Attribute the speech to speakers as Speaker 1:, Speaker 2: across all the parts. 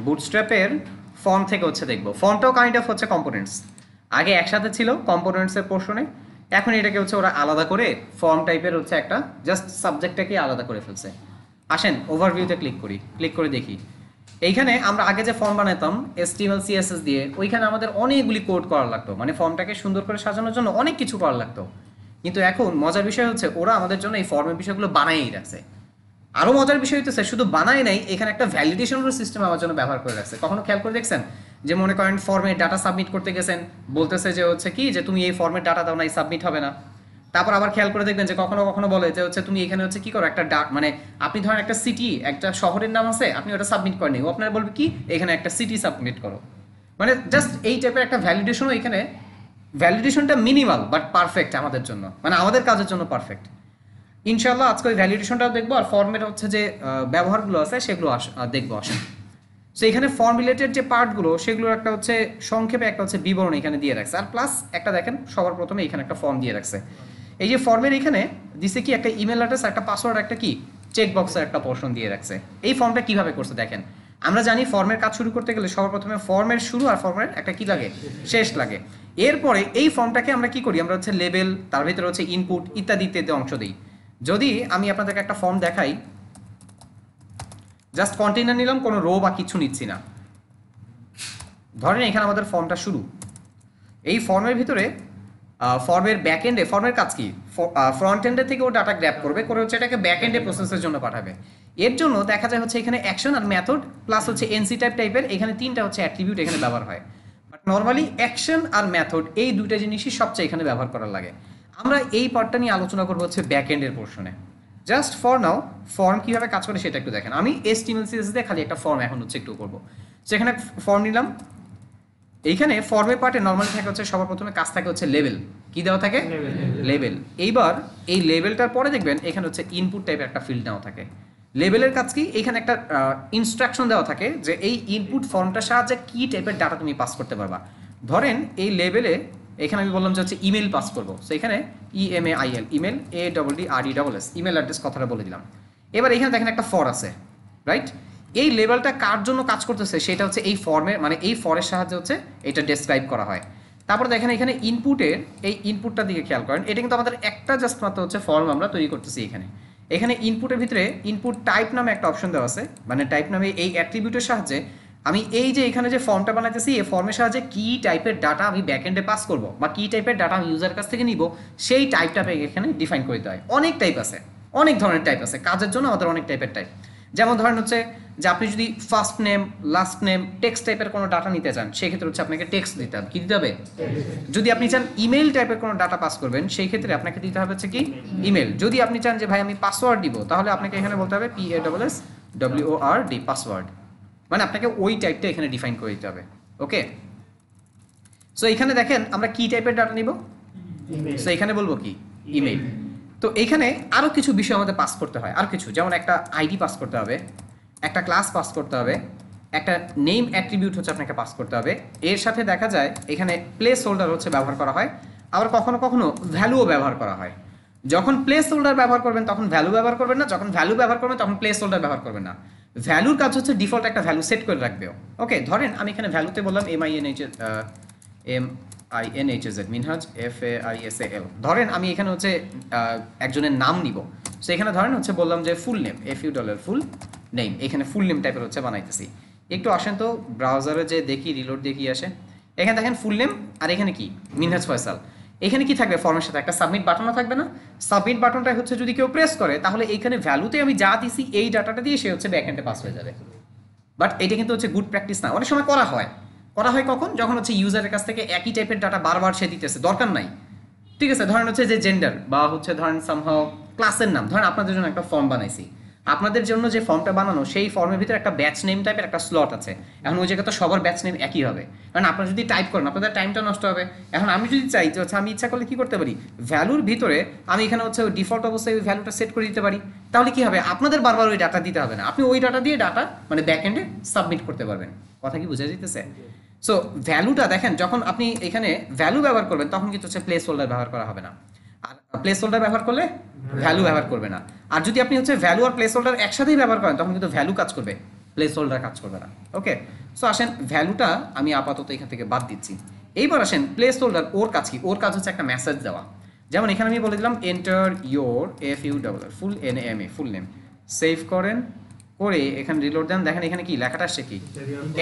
Speaker 1: বুটস্ট্র্যাপের form থেকে হচ্ছে দেখবো। ফর্মটাও কাইন্ড অফ হচ্ছে কম্পোনেন্টস, আগে একসাথে ছিল কম্পোনেন্টসের পোর্শনে, এখন এটাকে হচ্ছে ওরা আলাদা করে ফর্ম টাইপের হচ্ছে একটা জাস্ট সাবজেক্টটাকে আলাদা করে ফেলছে। আসেন ওভারভিউতে ক্লিক করে দেখি। এইখানে আমরা আগে যে ফর্ম বানাতাম HTML CSS দিয়ে, ওইখানে আমাদের অনেকগুলি কোড করা লাগতো, মানে ফর্মটাকে সুন্দর করে সাজানোর জন্য অনেক কিছু করা লাগতো। কিন্তু এখন মজার বিষয় হচ্ছে ওরা আমাদের জন্য এই ফর্মের বিষয়গুলো বানাইই রাখছে। আরো মজার বিষয় হচ্ছে শুধু বানায় নাই, এখানে একটা ভ্যালিডেশনের সিস্টেম আমার জন্য ব্যবহার করে রাখছে। কখনো খেয়াল করে দেখছেন যে মনে করেন ফর্মে ডাটা সাবমিট করতে গেছেন, বলতেছে যে হচ্ছে কি যে তুমি এই ফর্মের ডাটা দাও না, সাবমিট হবে না। তারপর আবার খেয়াল করে দেখবেন যে কখনো কখনো বলে যে হচ্ছে তুমি এখানে হচ্ছে কি করো একটা মানে আপনি ধরেন একটা সিটি, একটা শহরের নাম আছে, আপনি ওটা সাবমিট করেনি, ও আপনার বলবে কি এখানে একটা সিটি সাবমিট করো। মানে জাস্ট এই টাইপের একটা ভ্যালিডেশনও এখানে, ভ্যালিডেশনটা মিনিমাল বাট পারফেক্ট আমাদের জন্য, মানে আমাদের কাজের জন্য পারফেক্ট। ইনশাল্লাহ আজকে ওই ভ্যালিডেশনটাও দেখবো, আর ফর্মের হচ্ছে যে ব্যবহারগুলো আছে সেগুলো দেখবো। আসেন, সো এখানে ফর্ম রিলেটেড যে পার্টগুলো সেগুলোর একটা হচ্ছে সংক্ষেপে একটা হচ্ছে বিবরণ এখানে দিয়ে রাখছে, আর প্লাস একটা দেখেন সবার প্রথমে এখানে একটা ফর্ম দিয়ে রাখছে। এই যে ফর্মের এখানে দিছে কি একটা ইমেল অ্যাড্রেস, একটা পাসওয়ার্ড, একটা কি চেক বক্সের একটা পোর্শন দিয়ে রাখছে। এই ফর্মটা কিভাবে করছে দেখেন। আমরা জানি ফর্মের কাজ শুরু করতে গেলে সবার প্রথমে ফর্মের শুরু আর ফর্মের একটা কি লাগে, শেষ লাগে। এরপরে এই ফর্মটাকে আমরা কি করি, আমরা হচ্ছে লেবেল, তার ভিতরে হচ্ছে ইনপুট ইত্যাদি ইত্যাদি অংশ দিই। যদি আমি আপনাদেরকে একটা ফর্ম দেখাই, জাস্ট কন্টেইনার নিলাম, কোনো রো বা কিছু নিচ্ছি না। ধরেন এখানে আমাদের ফর্মটা শুরু, এই ফর্মের ভিতরে ফর্মের ব্যাক এন্ডে, ফর্মের কাজ কি, ফ্রন্ট এন্ডে থেকে ও ডাটা গ্র্যাব করবে, করে হচ্ছে এটাকে ব্যাক এন্ডে প্রসেসের জন্য পাঠাবে। এর জন্য দেখা যায় হচ্ছে এখানে অ্যাকশন আর মেথড প্লাস হচ্ছে এনসি টাইপের এখানে তিনটা হচ্ছে অ্যাট্রিবিউট এখানে ব্যবহার হয়। বাট নর্মালি অ্যাকশন আর মেথড এই দুইটা জিনিসই সবচেয়ে এখানে ব্যবহার করার লাগে। আমরা এই পার্টটা নিয়ে আলোচনা করবো হচ্ছে ব্যাক এন্ডের পোর্শনে। জাস্ট ফর নাও ফর্ম কিভাবে কাজ করে সেটা একটু দেখেন। আমি HTML CSS দিয়ে খালি একটা ফর্ম এখন হচ্ছে একটু করবো। সেখানে ফর্ম নিলাম, এইখানে ফর্মের পার্টে নর্মালি থাকে হচ্ছে সবার প্রথমে কাজ থাকে হচ্ছে লেভেল, কি দেওয়া থাকে লেভেল। এইবার এই লেভেলটার পরে দেখবেন এখানে হচ্ছে ইনপুট টাইপের একটা ফিল্ড নেওয়া থাকে। লেভেলের কাজ কি, এখানে একটা ইনস্ট্রাকশন দেওয়া থাকে যে এই ইনপুট ফর্মটার সাহায্যে কি টাইপের ডাটা তুমি পাস করতে পারবা। ধরেন এই লেভেলে এখানে আমি বললাম যে হচ্ছে ইমেল পাস করবো, সো এখানে EMAIL, email ADDRESS, email address কথাটা বলে দিলাম। এবার এখানে দেখেন একটা ফর আছে, রাইট। এই লেভেলটা কার জন্য কাজ করতেছে সেটা হচ্ছে এই ফর্মের, মানে এই ফরের সাহায্যে হচ্ছে এটা ডেসক্রাইব করা হয়। তারপর দেখেন এখানে ইনপুটের, এই ইনপুটটার দিকে খেয়াল করেন, এটা কিন্তু আমাদের একটা জাস্ট মাত্র হচ্ছে ফর্ম আমরা তৈরি করতেছি। এখানে এখানে ইনপুটের ভিতরে ইনপুট টাইপ নামে একটা অপশন দেওয়া আছে, মানে টাইপ নামে এই অ্যাট্রিবিউটের সাহায্যে আমি এই যে এখানে যে ফর্মটা বানাইতেছি এই ফর্মের সাহায্যে কি টাইপের ডাটা আমি ব্যাকএন্ডে পাস করব বা কি টাইপের ডাটা আমি ইউজার কাছ থেকে নিব সেই টাইপটা এখানে ডিফাইন করে দিতে হয়। অনেক টাইপ আছে, অনেক ধরনের টাইপ আছে, কাজের জন্য আমাদের অনেক টাইপের টাইপ। যেমন ধরেন হচ্ছে যে আপনি যদি first name last name text টাইপের কোনো ডাটা নিতে চান সেক্ষেত্রে হচ্ছে আপনাকে টেক্সট দিতে হবে, কি দিতে হবে। যদি আপনি চান ইমেল টাইপের কোনো ডাটা পাস করবেন সেই ক্ষেত্রে আপনাকে দিতে হবে হচ্ছে কি ইমেল। যদি আপনি চান যে ভাই আমি পাসওয়ার্ড দিব তাহলে আপনাকে এখানে বলতে হবে PASSWORD, পাসওয়ার্ড, মানে আপনাকে ওই টাইপটা এখানে ডিফাইন করে দিতে হবে। ওকে, সো এখানে দেখেন আমরা কি টাইপের ডাটা নিব, সো এখানে বলবো কি ইমেল। তো এইখানে আরও কিছু বিষয় আমাদের পাস করতে হয়, আর কিছু যেমন একটা আইডি পাস করতে হবে, একটা ক্লাস পাস করতে হবে, একটা নেম অ্যাট্রিবিউট হচ্ছে আপনাকে পাস করতে হবে। এর সাথে দেখা যায় এখানে প্লেস হোল্ডার হচ্ছে ব্যবহার করা হয়, আবার কখনো কখনো ভ্যালুও ব্যবহার করা হয়। যখন প্লেস হোল্ডার ব্যবহার করবেন তখন ভ্যালু ব্যবহার করবেন না, যখন ভ্যালু ব্যবহার করবেন তখন প্লেস হোল্ডার ব্যবহার করবেন না। ভ্যালুর কাজ হচ্ছে ডিফল্ট একটা ভ্যালু সেট করে রাখবেও। ওকে, ধরেন আমি এখানে ভ্যালুতে বললাম MINHZ, মিনহাজ FAISAL। ধরেন আমি এখানে হচ্ছে একজনের নাম নিব, সো এখানে ধরেন হচ্ছে বললাম যে ফুল নেম $, ফুল নেম, এখানে ফুল নেম টাইপের হচ্ছে বানাইতেছি। একটু আসেন তো ব্রাউজারে যে দেখি, রিলোড দেখি আসে। এখানে দেখেন ফুল নেম আর এখানে কি মিনহাজ ফয়সাল। এখানে কি থাকবে ফর্মের সাথে একটা সাবমিট বাটনও থাকবে না। সাবমিট বাটনটা হচ্ছে যদি কেউ প্রেস করে তাহলে এখানে ভ্যালুতে আমি যা দিছি এই ডাটাটা দিয়ে সে হচ্ছে ব্যাকএন্ডে পাস হয়ে যাবে। বাট এটা কিন্তু হচ্ছে গুড প্র্যাকটিস না। অনেক সময় করা হয় কখন, যখন হচ্ছে ইউজারের কাছ থেকে একই টাইপের ডাটা বারবার সে দিতেছে, দরকার নাই। ঠিক আছে, ধরেন হচ্ছে যে জেন্ডার বা হচ্ছে ধরেন সামহাও ক্লাসের নাম, ধরেন আপনাদের জন্য একটা ফর্ম বানাইছি, আপনাদের জন্য যে ফর্মটা বানানো সেই ফর্মের ভিতরে একটা ব্যাচ নেম টাইপের একটা স্লট আছে। এখন ওই জায়গায় তো সবার ব্যাচ নেম একই হবে, কারণ আপনারা যদি টাইপ করেন আপনাদের টাইমটা নষ্ট হবে। এখন আমি যদি চাই যে হচ্ছে আমি ইচ্ছা করলে কি করতে পারি, ভ্যালুর ভিতরে আমি এখানে হচ্ছে ডিফল্ট অবস্থায় ওই ভ্যালুটা সেট করে দিতে পারি। তাহলে কি হবে, আপনাদের বারবার ওই ডাটা দিতে হবে না, আপনি ওই ডাটা দিয়ে ডাটা মানে ব্যাকএন্ডে সাবমিট করতে পারবেন। কথা কি বোঝা যাইতেছে? সো ভ্যালুটা দেখেন, যখন আপনি এখানে ভ্যালু ব্যবহার করবেন তখন কিন্তু হচ্ছে প্লেস হোল্ডার ব্যবহার করা হবে না, আর প্লেস হোল্ডার ব্যবহার করলে ভ্যালু ব্যবহার করবে না। আর যদি আপনি হচ্ছে ভ্যালু আর প্লেস হোল্ডার একসাথেই ব্যবহার করেন তখন কিন্তু ভ্যালু কাজ করবে, প্লেস হোল্ডার কাজ করবে না। ওকে, সো আসেন ভ্যালুটা আমি আপাতত এখান থেকে বাদ দিচ্ছি। এইবার আসেন প্লেস হোল্ডার, ওর কাজ কি? ওর কাজ হচ্ছে একটা মেসেজ দেওয়া। যেমন এখানে আমি বলে দিলাম enter your full NAME full name, save করেন, করে এখানে রিলোড দেন, দেখেন এখানে কি লেখাটা আসছে, কি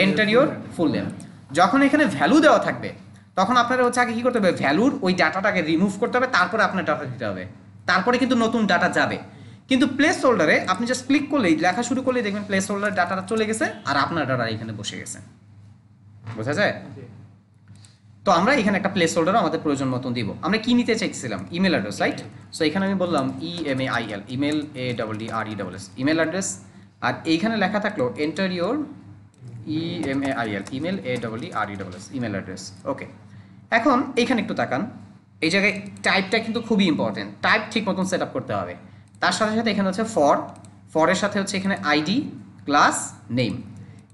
Speaker 1: এন্টার ইয়োর ফুল নেম। যখন এখানে ভ্যালু দেওয়া থাকবে তখন আপনারা হচ্ছে আগে কি করতে হবে, ভ্যালুর ওই ডাটাটাকে রিমুভ করতে হবে, তারপরে আপনার ডাটা দিতে হবে, তারপরে কিন্তু নতুন ডাটা যাবে। কিন্তু প্লেস হোল্ডারে আপনি জাস্ট ক্লিক করলেই, লেখা শুরু করলেই দেখবেন প্লেস হোল্ডার ডাটাটা চলে গেছে আর আপনার ডাটা এখানে বসে গেছে। বোঝা যায়? তো আমরা এখানে একটা প্লেস হোল্ডার আমাদের প্রয়োজন মতন দিব। আমরা কি নিতে চাইছিলাম? Email address, right? সো এখানে আমি বললাম EMAIL, email ADDRESS, email address. আর এইখানে লেখা থাকলো enter your EMAIL, email ADDRESS, email address. Okay, এখন এইখানে একটু তাকান, এই জায়গায় টাইপটা কিন্তু খুবই ইম্পর্টেন্ট। টাইপ ঠিক মতন সেট আপ করতে হবে। তার সাথে সাথে এখানে হচ্ছে ফরের সাথে হচ্ছে এখানে আইডি ক্লাস নেম।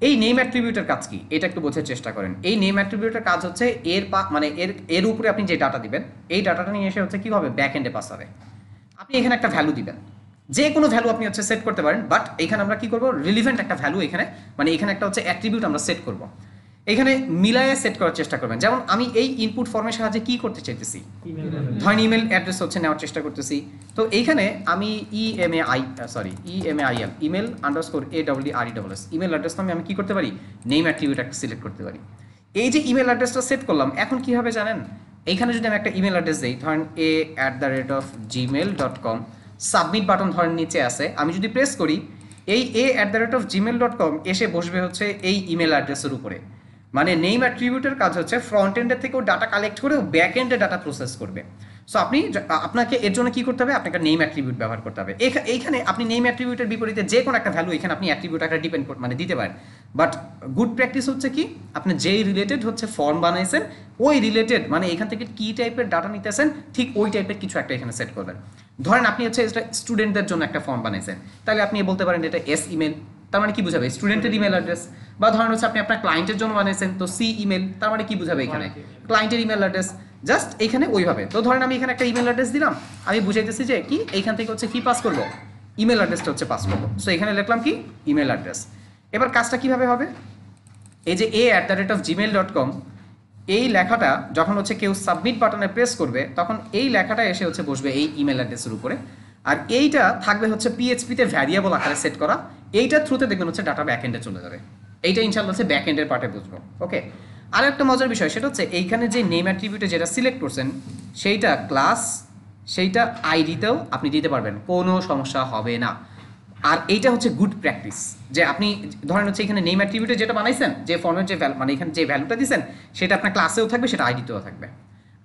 Speaker 1: এই নেম অ্যাট্রিবিউটের কাজ কি এটা একটু বোঝার চেষ্টা করেন। এই নেম অ্যাট্রিবিউটের কাজ হচ্ছে মানে এর উপরে আপনি যে ডাটা দিবেন, এই ডাটাটা নিয়ে এসে হচ্ছে কি হবে, ব্যাক এন্ডে পাস হবে। আপনি এখানে একটা ভ্যালু দিবেন, যে কোনো ভ্যালু আপনি হচ্ছে সেট করতে পারেন, বাট এখানে আমরা কি করব, রিলিভেন্ট একটা ভ্যালু এখানে, মানে এখানে একটা হচ্ছে অ্যাট্রিবিউট আমরা সেট করব। এখানে মিলায়ে সেট করার চেষ্টা করবেন। যেমন আমি এই ইনপুট ফর্মের সাহায্যে কি করতে চাইতেছি, ধরেন ইমেল অ্যাড্রেস হচ্ছে নেওয়ার চেষ্টা করতেছি। তো এইখানে আমি EMAIL, email underscore ADDRESS, email address আমি কি করতে পারি, নেম অ্যাট্রিবিউট একটা সিলেক্ট করতে পারি। এই যে ইমেল অ্যাড্রেসটা সেট করলাম, এখন কি হবে জানেন, এইখানে যদি আমি একটা ইমেল অ্যাড্রেস দিই, ধরেন a@gmail.com, সাবমিট বাটন ধরেন নিচে আছে, আমি যদি প্রেস করি, এই a@gmail.com এসে বসবে হচ্ছে এই ইমেল অ্যাড্রেসের উপরে। মানে নেম অ্যাট্রিবিউটের কাজ হচ্ছে ফ্রন্ট এন্ডের থেকেও ডাটা কালেক্ট করে ব্যাক এন্ডে ডাটা প্রসেস করবে। সো আপনাকে এর জন্য কি করতে হবে, আপনাকে নেম অ্যাট্রিবিউট ব্যবহার করতে হবে। এইখানে আপনি নেম অ্যাট্রিবিউটের বিপরীতে যে কোনো একটা ভ্যালু এখানে আপনি অ্যাট্রিবিউট একটা মানে দিতে পারেন। বাট গুড প্র্যাকটিস হচ্ছে কি, আপনি যেই রিলেটেড হচ্ছে ফর্ম বানাইছেন, ওই রিলেটেড মানে এখান থেকে কি টাইপের ডাটা নিতেছেন, ঠিক ওই টাইপের কিছু একটা এখানে সেট করবেন। ধরেন আপনি হচ্ছে স্টুডেন্টদের জন্য একটা ফর্ম বানাইছেন, তাহলে আপনি বলতে পারেন এটা S ইমেল, তার মানে কি বুঝাবে, স্টুডেন্টের ইমেল অ্যাড্রেস। বা ধরেন হচ্ছে আপনি আপনার ক্লায়েন্টের জন্য বানিয়েছেন, তো C ইমেল, তার মানে কি বুঝাবে এখানে, ক্লায়েন্টের ইমেল অ্যাড্রেস। জাস্ট এইখানে ওইভাবে। তো ধরেন আমি এখানে একটা ইমেল অ্যাড্রেস দিলাম, আমি বুঝাইতেছি যে কি এইখান থেকে হচ্ছে কি পাস করবো, ইমেল অ্যাড্রেসটা হচ্ছে পাস করবো। সো এখানে লিখলাম কি ইমেল অ্যাড্রেস। এবার কাজটা কিভাবে হবে, এই যে a@gmail.com, এই লেখাটা যখন হচ্ছে কেউ সাবমিট বাটনে প্রেস করবে, তখন এই লেখাটা এসে হচ্ছে বসবে এই ইমেল অ্যাড্রেসের উপরে। আর এইটা থাকবে হচ্ছে PHP-তে ভ্যারিয়েবল আকারে সেট করা। এইটার থ্রুতে দেখবেন হচ্ছে ডাটা ব্যাক এন্ডে চলে যাবে। এইটা ইনশাআল্লাহ হচ্ছে ব্যাক এন্ডের পার্টে বুঝবো। ওকে, আর একটা মজার বিষয় সেটা হচ্ছে এইখানে যে নেম অ্যাট্রিবিউটে যেটা সিলেক্ট করছেন, সেইটা ক্লাস, সেইটা আইডিতেও আপনি দিতে পারবেন, কোনো সমস্যা হবে না। আর এইটা হচ্ছে গুড প্র্যাকটিস, যে আপনি ধরেন হচ্ছে এখানে নেম অ্যাট্রিবিউটে যেটা বানাইছেন, যে ফর্মের যে মানে এখানে যে ভ্যালুটা দিয়েছেন, সেটা আপনার ক্লাসেও থাকবে, সেটা আইডিতেও থাকবে।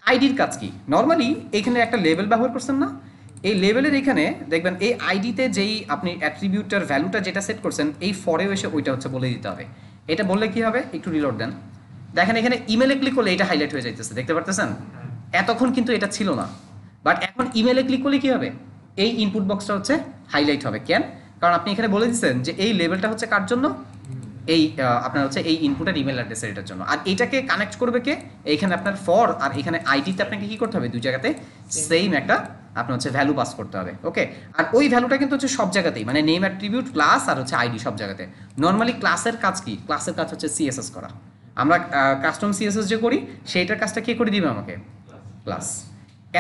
Speaker 1: আইডির কাজ কি, নর্মালি এখানে একটা লেবেল ব্যবহার করছেন না, এই লেভেলের এখানে দেখবেন এই আইডিতে যেই আপনি অ্যাট্রিবিউটার ভ্যালুটা যেটা সেট করছেন, এই ফরেও এসে ওইটা হচ্ছে বলে দিতে হবে। এটা বললে কি হবে, একটু রিলোড দেন, দেখেন এখানে ইমেলে ক্লিক করলে এটা হাইলাইট হয়ে যাইতেছে, দেখতে পারতেছেন? এতক্ষণ কিন্তু এটা ছিল না, বাট এখন ইমেলে ক্লিক করলে কি হবে, এই ইনপুট বক্সটা হচ্ছে হাইলাইট হবে। কেন? কারণ আপনি এখানে বলে দিচ্ছেন যে এই লেভেলটা হচ্ছে কার জন্য, এই আপনার হচ্ছে এই ইনপুটের ইমেল অ্যাড্রেসের এটার জন্য। আর এটাকে কানেক্ট করবে কে, এইখানে আপনার ফর আর এখানে আইডিতে আপনাকে কি করতে হবে, দুই জায়গাতে সেম একটা আপনার হচ্ছে ভ্যালু পাস করতে হবে। ওকে, আর ওই ভ্যালুটা কিন্তু হচ্ছে সব জায়গাতেই, মানে নেম অ্যাট্রিবিউট ক্লাস আর হচ্ছে আইডি সব জায়গাতে। নর্মালি ক্লাসের কাজ কি, ক্লাসের কাজ হচ্ছে CSS করা। আমরা কাস্টম CSS যে করি, সেইটার কাজটা কে করে দিবে আমাকে, ক্লাস।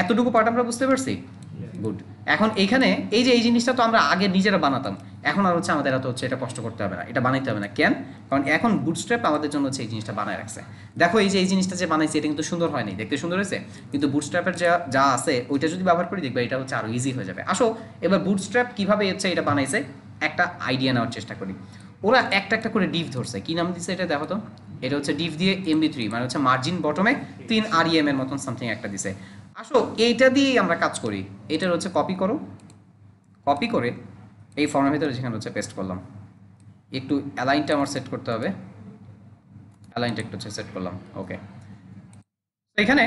Speaker 1: এতটুকু পার্ট আমরা বুঝতে পারছি, গুড। এখন এইখানে এই যে এই জিনিসটা তো আমরা আগে নিজেরা বানাতাম, এখন আর হচ্ছে আমাদের এত হচ্ছে এটা কষ্ট করতে হবে না, এটা বানাইতে হবে না। কেন? কারণ এখন বুটস্ট্র্যাপ আমাদের জন্য হচ্ছে এই জিনিসটা বানায় রাখছে। দেখো এই যে এই জিনিসটা যে বানাইছে, এটা কিন্তু সুন্দর হয়নি, দেখতে সুন্দর হয়েছে, কিন্তু বুটস্ট্র্যাপের যা আছে ওইটা যদি ব্যবহার করি, দেখবে এটা হচ্ছে আরো ইজি হয়ে যাবে। আসো এবার বুটস্ট্র্যাপ কিভাবে হচ্ছে এটা বানাইছে একটা আইডিয়া নেওয়ার চেষ্টা করি। ওরা একটা একটা করে ডিভ ধরছে, কি নাম দিচ্ছে এটা দেখো তো, এটা হচ্ছে ডিভ দিয়ে MD3, মানে হচ্ছে মার্জিন বটমে 3 REM এর মতন সামথিং একটা দিছে। আসো এইটা দিয়েই আমরা কাজ করি। এটার হচ্ছে কপি করো, কপি করে এই ফর্মের ভিতরে যেখানে হচ্ছে পেস্ট করলাম, একটু অ্যালাইনটা আমার সেট করতে হবে, অ্যালাইনটা একটু হচ্ছে সেট করলাম। ওকে, এখানে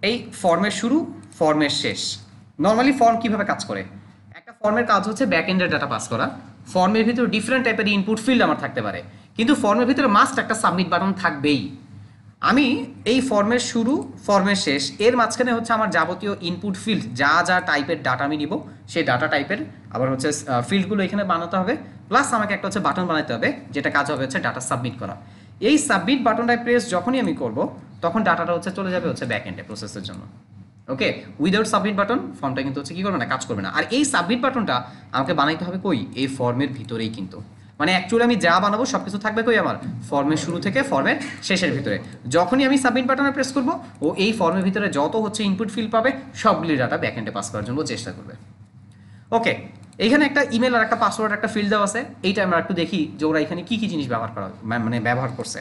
Speaker 1: এই ফর্মের শুরু, ফর্মের শেষ। নর্মালি ফর্ম কিভাবে কাজ করে, একটা ফর্মের কাজ হচ্ছে ব্যাক এন্ডের ডাটা পাস করা। ফর্মের ভিতরে ডিফারেন্ট টাইপের ইনপুট ফিল্ড আমার থাকতে পারে, কিন্তু ফর্মের ভিতরে মাস্ট একটা সাবমিট বাটন থাকবেই। আমি এই ফর্মের শুরু, ফর্মের শেষ, এর মাঝখানে হচ্ছে আমার যাবতীয় ইনপুট ফিল্ড, যা যা টাইপের ডাটা আমি নিব, সেই ডাটা টাইপের আবার হচ্ছে ফিল্ডগুলো এখানে বানাতে হবে। প্লাস আমাকে একটা হচ্ছে বাটন বানাতে হবে, যেটা কাজ হবে হচ্ছে ডাটা সাবমিট করা। এই সাবমিট বাটনটায় প্রেস যখনই আমি করব তখন ডাটাটা হচ্ছে চলে যাবে হচ্ছে ব্যাক এন্ডে প্রসেসের জন্য। ওকে, উইদাউট সাবমিট বাটন ফর্মটা কিন্তু হচ্ছে কি করবে না, কাজ করবে না। আর এই সাবমিট বাটনটা আমাকে বানাইতে হবে কই, এই ফর্মের ভিতরেই কিন্তু, মানে অ্যাকচুয়ালি আমি যা বানাবো সব কিছু থাকবে কই আমার ফর্মের শুরু থেকে ফর্মের শেষের ভিতরে। যখনই আমি সাবমিট বাটনে প্রেস করব ও এই ফর্মের ভিতরে যত হচ্ছে ইনপুট ফিল্ড পাবে সবগুলি ডাটা ব্যাক এন্ডে পাস করার জন্য চেষ্টা করবে। ওকে, এইখানে একটা ইমেল আর একটা পাসওয়ার্ড একটা ফিল্ড দেওয়া আছে, এইটা আমরা একটু দেখি যে ওরা এখানে কি কি জিনিস ব্যবহার করা মানে ব্যবহার করছে।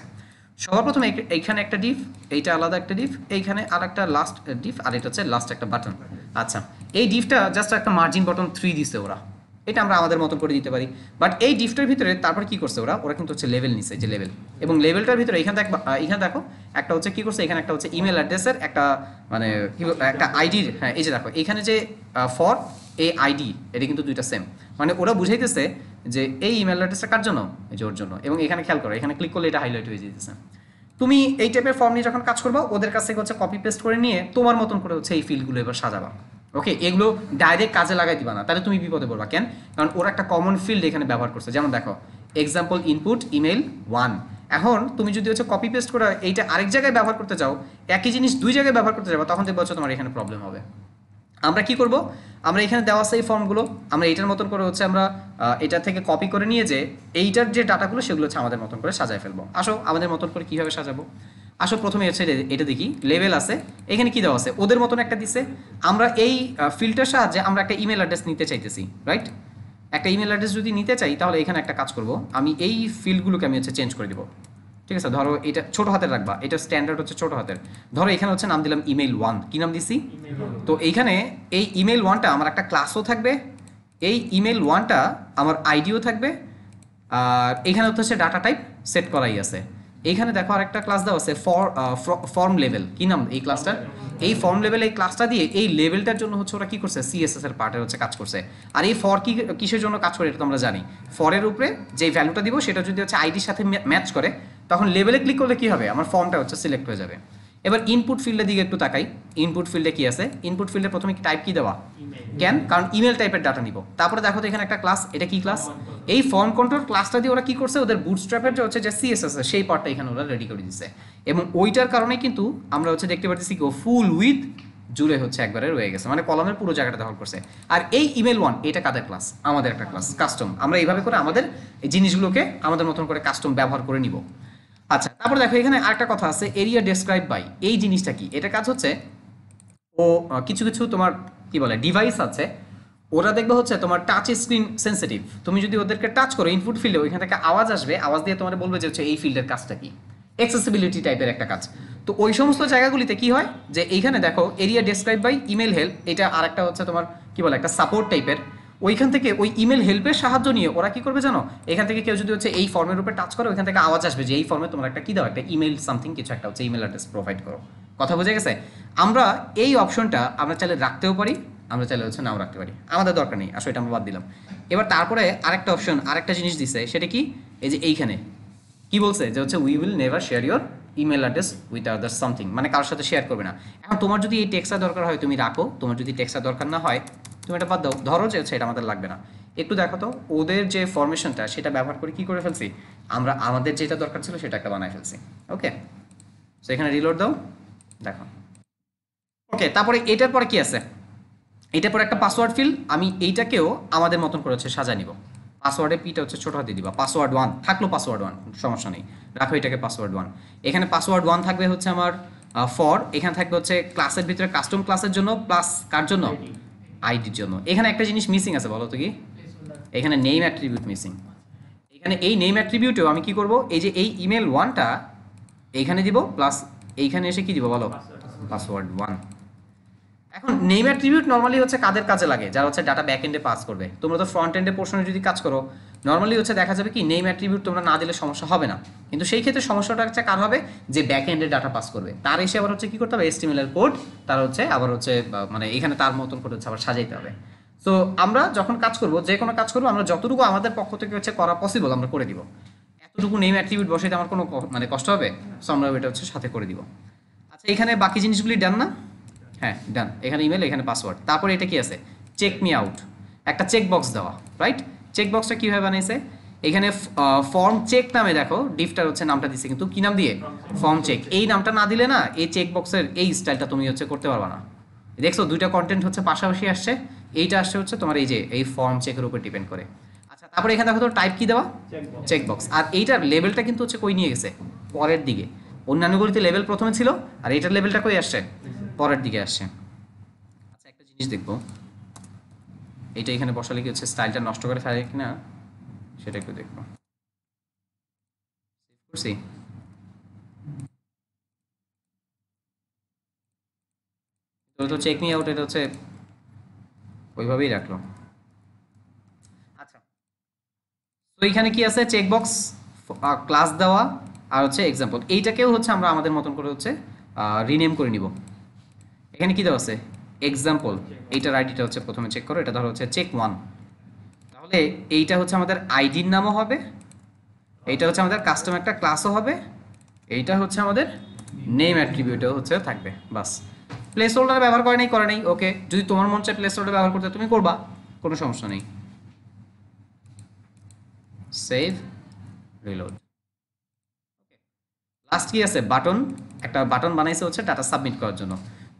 Speaker 1: সবার প্রথমে এইখানে একটা ডিফ, এইটা আলাদা একটা ডিফ, এইখানে আর একটা লাস্ট ডিফ, আর এটা হচ্ছে লাস্ট একটা বাটন। আচ্ছা, এই ডিফটা জাস্ট একটা মার্জিন বাটন 3 দিছে ওরা, এটা আমরা আমাদের মতন করে দিতে পারি। বাট এই ডিফটার ভিতরে তারপর কি করছে ওরা কিন্তু হচ্ছে লেভেল নিছে, যে লেভেল, এবং লেভেলটার ভিতরে এখানে দেখো একটা হচ্ছে কি করছে, এখানে একটা হচ্ছে ইমেল অ্যাড্রেসের একটা মানে একটা আইডির, হ্যাঁ এই যে দেখো এখানে যে ফর এই আইডি, এটা কিন্তু দুইটা সেম, মানে ওরা বুঝাইতেছে যে এই ইমেল অ্যাড্রেসটা কার জন্য, এই যে ওর জন্য। এবং এখানে খেয়াল করো, এখানে ক্লিক করলে এটা হাইলাইট হয়ে যেতেছে। তুমি এই টাইপের ফর্ম নিয়ে যখন কাজ করবা ওদের কাছ থেকে হচ্ছে কপি পেস্ট করে নিয়ে তোমার মতন করে হচ্ছে এই ফিল্ডগুলো এবার সাজাবা। ওকে, এগুলো ডাইরেক্ট কাজে লাগাই দিবা না, তাহলে তুমি বিপদে পড়বা। কেন? কারণ ওরা একটা কমন ফিল্ড এখানে ব্যবহার করছে। যেমন দেখো এক্সাম্পল ইনপুট ইমেল 1, এখন তুমি যদি হচ্ছে কপি পেস্ট করে এইটা আরেক জায়গায় ব্যবহার করতে যাও, একই জিনিস দুই জায়গায় ব্যবহার করতে যাবো, তখন দেখবো হচ্ছে তোমার এখানে প্রবলেম হবে। আমরা কি করব, আমরা এখানে দেওয়া আছে এই ফর্মগুলো, আমরা এইটার মতন করে হচ্ছে আমরা এটা থেকে কপি করে নিয়ে যে এইটার যে ডাটাগুলো সেগুলো হচ্ছে আমাদের মতন করে সাজায় ফেলবো। আসো আমাদের মতন করে কীভাবে সাজাবো, আসো প্রথমে হচ্ছে এটা দেখি, লেভেল আছে, এখানে কি দেওয়া আছে ওদের মতন একটা দিছে। আমরা এই ফিল্টার সাহায্যে আমরা একটা ইমেল অ্যাড্রেস নিতে চাইতেছি, রাইট? একটা ইমেল অ্যাড্রেস যদি নিতে চাই তাহলে এখানে একটা কাজ করব, আমি এই ফিল্ডগুলোকে আমি হচ্ছে চেঞ্জ করে দেবো। ঠিক আছে, ধরো এটা ছোট হাতের রাখবা, এটা স্ট্যান্ডার্ড হচ্ছে ছোট হাতের। ধরো এখানে হচ্ছে নাম দিলাম ইমেল 1, কি নাম দিছি? তো এইখানে এই ইমেল 1টা আমার একটা ক্লাসও থাকবে, এই ইমেল 1টা আমার আইডিও থাকবে, আর এখানে হচ্ছে ডাটা টাইপ সেট করাই আছে। এইখানে দেখো আরেকটা ক্লাস দেওয়া আছে ফর্ম লেভেল, কি নাম এই ক্লাসটার? এই ফর্ম লেভেল, এই ক্লাসটা দিয়ে এই লেভেলটার জন্য হচ্ছে ওরা কি করছে, সিএসএস এর পার্টের হচ্ছে কাজ করছে। আর এই ফর কিসের জন্য কাজ করে এটা তো আমরা জানি, ফরের উপরে যে ভ্যালুটা দিব সেটা যদি হচ্ছে আইডির সাথে ম্যাচ করে তখন লেভেলে ক্লিক করলে কি হবে, আমার ফর্মটা হচ্ছে সিলেক্ট হয়ে যাবে। এবার ইনপুট ফিল্ডের দিকে একটু তাকাই, ইনপুট ফিল্ডে কি আছে? ইনপুট ফিল্ডে প্রথমে টাইপ কি দেওয়া, কেন? কারণ ইমেল টাইপের ডাটা নিব। তারপরে দেখো তো এখানে একটা ক্লাস, এটা কি ক্লাস? এই ফর্ম কন্ট্রোল ক্লাসটা দিয়ে ওরা কি করছে, ওদের বুটস্ট্র্যাপের যে হচ্ছে যে সিএসএস সেই পার্টটা এখানে ওরা রেডি করে দিচ্ছে, এবং ওইটার কারণে কিন্তু আমরা হচ্ছে দেখতে পাচ্ছি কি ফুল উইথ জুড়ে হচ্ছে একবারে রয়ে গেছে, মানে কলামের পুরো জায়গাটা দখল করছে। আর এই ইমেল 1 এটা কাদের ক্লাস? আমাদের একটা ক্লাস, কাস্টম। আমরা এইভাবে করে আমাদের এই জিনিসগুলোকে আমাদের মতন করে কাস্টম ব্যবহার করে নিব। আচ্ছা, তারপরে দেখো এখানে আরেকটা কথা আছে, এরিয়া ডেসক্রাইব বাই। এই জিনিসটা কি? এটা কাজ হচ্ছে ও কিছু কিছু তোমার কি বলে ডিভাইস আছে, ওরা দেখবে হচ্ছে তোমার টাচ স্ক্রিন সেন্সিটিভ, তুমি যদি ওদেরকে টাচ করো ইনপুট ফিল্ডে ওইখান থেকে আওয়াজ আসবে, আওয়াজ দিয়ে তোমার বলবে যে হচ্ছে এই ফিল্ডের কাজটা কি, অ্যাক্সেসিবিলিটি টাইপের একটা কাজ। তো ওই সমস্ত জায়গাগুলিতে কি হয় যে এইখানে দেখো area describe by email help, এটা আরেকটা হচ্ছে তোমার কি বলে একটা সাপোর্ট টাইপের, ওইখান থেকে ওই ইমেল হেল্পের সাহায্য নিয়ে ওরা কি করবে জানো, এখান থেকে কেউ যদি হচ্ছে এই ফর্মের উপরে টাচ করে ওইখান থেকে আওয়াজ আসবে যে এই ফর্মে তোমার একটা কি দাও, একটা ইমেল সামথিং কিছু একটা হচ্ছে ইমেল অ্যাড্রেস প্রোভাইড করো। কথা বুঝে গেছে? আমরা এই অপশনটা আমরা চাইলে রাখতেও পারি, আমরা চাইলে হচ্ছে নাও রাখতে পারি, আমাদের দরকার নেই, আসলে এটা আমরা বাদ দিলাম। এবার তারপরে আরেকটা অপশন, আরেকটা জিনিস দিছে, সেটা কি? এই যে এইখানে কি বলছে যে হচ্ছে we will never share your email address with other something, মানে কারোর সাথে শেয়ার করবে না। এখন তোমার যদি এই টেক্সটটা দরকার হয় তুমি রাখো, তোমার যদি টেক্সটটা দরকার না হয় তুমি এটা বাদ দাও। ধরো যে হচ্ছে এটা আমাদের লাগবে না, একটু দেখো তো ওদের যে ফরমেশনটা সেটা ব্যবহার করে কি করে ফেলছি আমরা, আমাদের যেটা দরকার ছিল সেটা একটা বানাই ফেলছি। ওকে, সো এখানে রিলোড দাও, দেখো। ওকে, তারপরে এটার পরে কি আছে? এটার পরে একটা পাসওয়ার্ড ফিল, আমি এইটাকেও আমাদের মতন করে হচ্ছে সাজায় নিব। পাসওয়ার্ডের পিটা হচ্ছে ছোট হাতে দিবা, পাসওয়ার্ড 1 থাকলো, পাসওয়ার্ড 1 সমস্যা নেই, রাখো এটাকে পাসওয়ার্ড 1। এখানে পাসওয়ার্ড 1 থাকবে হচ্ছে আমার ফর, এখানে থাকবে হচ্ছে ক্লাসের ভিতরে কাস্টম ক্লাসের জন্য, প্লাস কার জন্য? আইডির জন্য। এখানে একটা জিনিস মিসিং আছে, বলো তো কি? এখানে নেম অ্যাট্রিবিউট মিসিং। এখানে এই নেম অ্যাট্রিবিউটেও আমি কি করব, এই যে এই ইমেল 1টা এইখানে দিব, প্লাস এইখানে এসে কি দিব বলো, পাসওয়ার্ড 1। এখন নেম অ্যাট্রিবিউট নরমালি হচ্ছে কাদের কাজে লাগে, যারা হচ্ছে ডাটা ব্যাক এন্ডে পাস করবে। তোমরা তো ফ্রন্ট এন্ডে পোর্শনে যদি কাজ করো নরমালি হচ্ছে দেখা যাবে কি নেম অ্যাট্রিবিউট তোমরা না দিলে সমস্যা হবে না, কিন্তু সেই ক্ষেত্রে সমস্যাটা হচ্ছে কার হবে, যে ব্যাক এন্ডে ডাটা পাস করবে তার এসে আবার হচ্ছে কি করতে হবে, HTML এর কোড তার হচ্ছে আবার হচ্ছে মানে এখানে তার মতন করে হচ্ছে আবার সাজাইতে হবে। সো আমরা যখন কাজ করব, যে কোনো কাজ করবো, আমরা যতটুকু আমাদের পক্ষ থেকে হচ্ছে করা পসিবল আমরা করে দিব। এতটুকু নেম অ্যাট্রিবিউট বসাইতে আমার কোনো মানে কষ্ট হবে, সো আমরা এটা হচ্ছে সাথে করে দিব। আচ্ছা, এখানে বাকি জিনিসগুলি ডান না? হ্যাঁ ডান। এখানে ইমেল, এখানে পাসওয়ার্ড। তারপরে এটা কি আছে, চেক মি আউট, একটা চেক বক্স দেওয়া, রাইট? চেক বক্সটা কীভাবে বানাইছে, এখানে ফর্ম চেক নামে দেখো ডিফটার হচ্ছে নামটা দিচ্ছে, কিন্তু কি নাম দিয়ে? Form check. এই নামটা না দিলে না এই চেক বক্সের এই স্টাইলটা তুমি হচ্ছে করতে পারবা না। দেখছো দুইটা কন্টেন্ট হচ্ছে পাশাপাশি আসছে, এইটা আসছে হচ্ছে তোমার এই যে এই ফর্ম চেকের উপর ডিপেন্ড করে। আচ্ছা তারপরে এখানে দেখো তো টাইপ কি দেওয়া? Check box. আর এইটার লেভেলটা কিন্তু হচ্ছে কই নিয়ে গেছে? পরের দিকে। অন্যান্যগুলিতে লেভেল প্রথমে ছিল, আর এইটার লেভেলটা কই আসছে? পরের দিকে আসছে। আচ্ছা একটা জিনিস দেখবো, এইটা এখানে বসালে কি হচ্ছে স্টাইলটা নষ্ট করে ফেলে কিনা সেটা একটু দেখবো। করছি তো চেক মি আউট, এটা হচ্ছে ওইভাবেই রাখলো। আচ্ছা তো এইখানে কি আছে? চেক বক্স, ক্লাস দেওয়া, আর হচ্ছে এক্সাম্পল। এইটাকেও হচ্ছে আমরা আমাদের মতন করে হচ্ছে রিনেম করে নিব। এখানে কি দেওয়া আছে? এক্সাম্পল। এইটার আইডিটা হচ্ছে প্রথমে চেক করো, এটা ধরো হচ্ছে চেক 1। তাহলে এইটা হচ্ছে আমাদের আইডির নামও হবে, এইটা হচ্ছে আমাদের কাস্টম একটা ক্লাসও হবে, এইটা হচ্ছে আমাদের নেম অ্যাট্রিবিউটও হচ্ছে থাকবে। বাস। প্লেস হোল্ডার ব্যবহার করে নেই, ওকে। যদি তোমার মন চায় প্লেস হোল্ডার ব্যবহার করতে তুমি করবা, কোনো সমস্যা নেই। Save, reload. লাস্ট কি আছে? বাটন। একটা বাটন বানাইছে হচ্ছে ডাটা সাবমিট করার জন্য।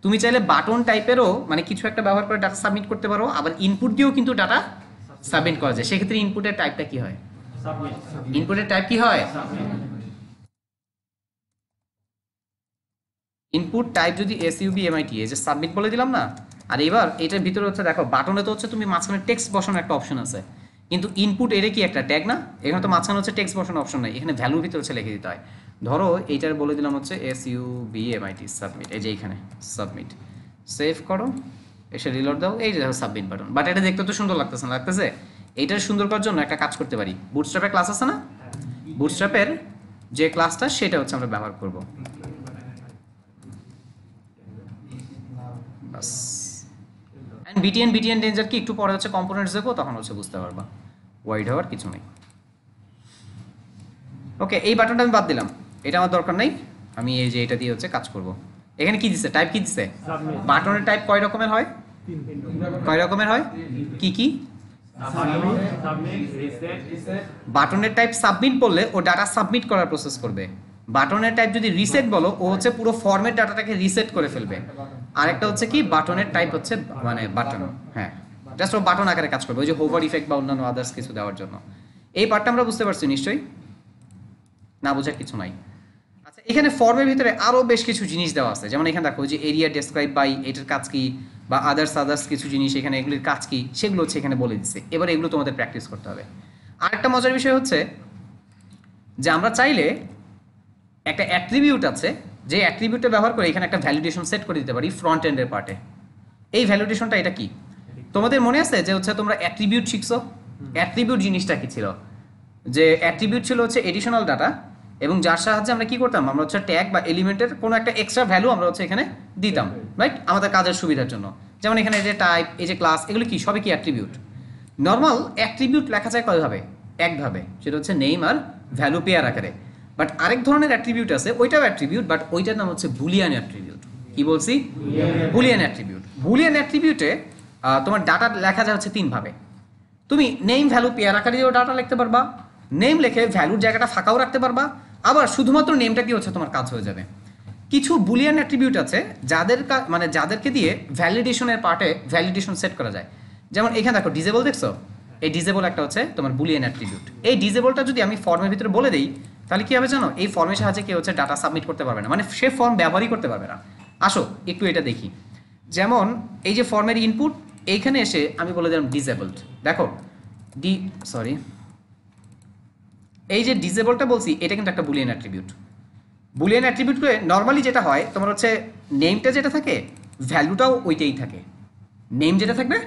Speaker 1: তুমি চাইলে বাটন টাইপেরও মানে কিছু একটা ব্যবহার করে ডাটা সাবমিট করতে পারো, আবার ইনপুট দিয়েও কিন্তু ডাটা সাবমিট করা যায়। সেক্ষেত্রে ইনপুটের টাইপটা কি হয়? ইনপুটের টাইপ কি হয়? ইনপুট টাইপ যদি SUBMIT, এই যে সাবমিট বলে দিলাম না। আর এবার এটার ভিতরে হচ্ছে দেখো বাটনে তো হচ্ছে তুমি মাঝখানে টেক্সট বসানোর একটা অপশন আছে, কিন্তু ইনপুট এটা কি একটা ট্যাগ না? এখানে তো মাঝখানে হচ্ছে টেক্সট বসানোর অপশন নাই, এখানে ভ্যালুর ভিতরে হচ্ছে লিখে দিতে হয়। ধরো এইটার বলে দিলাম হচ্ছে SUBMIT সাবমিট, এই যে এইখানে সাবমিট। সেভ করো, এসে রিলোড দাও, এই যে দেখো সাবমিট বাটন। বাট এটা দেখতে তো সুন্দর লাগতেছে না? লাগতেছে। এইটার সুন্দর করার জন্য একটা কাজ করতে পারি, বুটস্ট্র্যাপের ক্লাস আছে না? বুটস্ট্র্যাপের যে ক্লাসটা সেটা হচ্ছে আমরা ব্যবহার করব। বাস। অ্যান্ড বিটিএন ডেঞ্জার কি একটু পরে হচ্ছে কম্পোনেন্টস দেখো, তখন হচ্ছে বুঝতে পারবা। ওয়াইড হওয়ার কিছু নেই। ওকে, এই বাটনটা আমি বাদ দিলাম, এটা আমার দরকার নেই। আমি এই যে এটা দিয়ে হচ্ছে কাজ করব। এখানে কি দিছে? টাইপ কি দিছে? বাটনের টাইপ কয় রকমের হয়? কয় রকমের হয়? কি কি? বাটনের টাইপ সাবমিট বললে ও ডাটা সাবমিট করার প্রসেস করবে। বাটনের টাইপ যদি রিসেট বলো, ও হচ্ছে পুরো ফর্মের ডাটাটাকে রিসেট করে ফেলবে। আরেকটা হচ্ছে কি, বাটনের টাইপ হচ্ছে মানে বাটন, হ্যাঁ জাস্ট ও বাটন আকারে কাজ করবে, ওই যে হোভার ইফেক্ট বা অন্যান্য আদার্স কিছু দেওয়ার জন্য। এই পার্টটা আমরা বুঝতে পারছি নিশ্চয়ই? না বোঝার কিছু নাই। আচ্ছা এখানে ফর্মের ভিতরে আরও বেশ কিছু জিনিস দেওয়া আছে, যেমন এখানে দেখো যে এরিয়া ডেসক্রাইব বাই, এটার কাজ কি, বা আদার্স কিছু জিনিস এখানে এগুলির কাজ কি সেগুলো হচ্ছে এখানে বলে দিচ্ছে। এবার এগুলো তোমাদের প্র্যাকটিস করতে হবে। আরেকটা মজার বিষয় হচ্ছে যে আমরা চাইলে একটা অ্যাট্রিবিউট আছে, যে অ্যাট্রিবিউটটা ব্যবহার করে এখানে একটা ভ্যালিডেশন সেট করে দিতে পারি ফ্রন্ট এন্ডের পার্টে। এই ভ্যালিডেশনটা এটা কি? তোমাদের মনে আছে যে হচ্ছে তোমরা অ্যাট্রিবিউট শিখছো? অ্যাট্রিবিউট জিনিসটা কি ছিল? যে অ্যাট্রিবিউট ছিল হচ্ছে এডিশনাল ডাটা, এবং যার সাহায্যে আমরা কি করতাম, আমরা হচ্ছে ট্যাগ বা এলিমেন্টের কোনো একটা এক্সট্রা ভ্যালু আমরা হচ্ছে এখানে দিতাম, রাইট? আমাদের কাজের সুবিধার জন্য। যেমন এখানে এই যে টাইপ, এই যে ক্লাস, এগুলো কি সবই কি অ্যাট্রিবিউট? নর্মাল অ্যাট্রিবিউট লেখা যায় কয়ভাবে? একভাবে, সেটা হচ্ছে নেম আর ভ্যালু পেয়ার আকারে। বাট আরেক ধরনের অ্যাট্রিবিউট আছে, ওইটাও অ্যাট্রিবিউট, বাট ওইটার নাম হচ্ছে বুলিয়ান অ্যাট্রিবিউট। কি বলছি? Boolean attribute. বুলিয়ান অ্যাট্রিবিউটে তোমার ডাটা লেখা যায় হচ্ছে তিনভাবে। তুমি নেম ভ্যালু পেয়ার আকারে দিয়েও ডাটা লিখতে পারবা, নেম লিখে ভ্যালুর জায়গাটা ফাঁকাও রাখতে পারবা, আবার শুধুমাত্র নেমটা কি হচ্ছে তোমার কাজ হয়ে যাবে। কিছু বুলিয়ান অ্যাট্রিবিউট আছে যাদের মানে যাদেরকে দিয়ে ভ্যালিডেশনের পার্টে ভ্যালিডেশন সেট করা যায়। যেমন এখানে দেখো ডিজেবল, দেখছো? এই ডিজেবল একটা হচ্ছে তোমার বুলিয়ান অ্যাট্রিবিউট। এই ডিজেবলটা যদি আমি ফর্মের ভিতরে বলে দিই, তাহলে কি হবে জানো? এই ফর্মের সাহায্যে কেউ হচ্ছে ডাটা সাবমিট করতে পারবে না, মানে সে ফর্ম ব্যবহারই করতে পারবে না। আসো একটু এটা দেখি। যেমন এই যে ফর্মের ইনপুট, এইখানে এসে আমি বলে দিলাম ডিজেবলড। দেখো এই যে ডিজেবলটা বলছি, এটা কিন্তু একটা বুলিয়ান অ্যাট্রিবিউট। বুলিয়ান অ্যাট্রিবিউট করে নর্মালি যেটা হয় তোমার হচ্ছে নেমটা যেটা থাকে ভ্যালুটাও ওইটাই থাকে। নেম যেটা থাকবে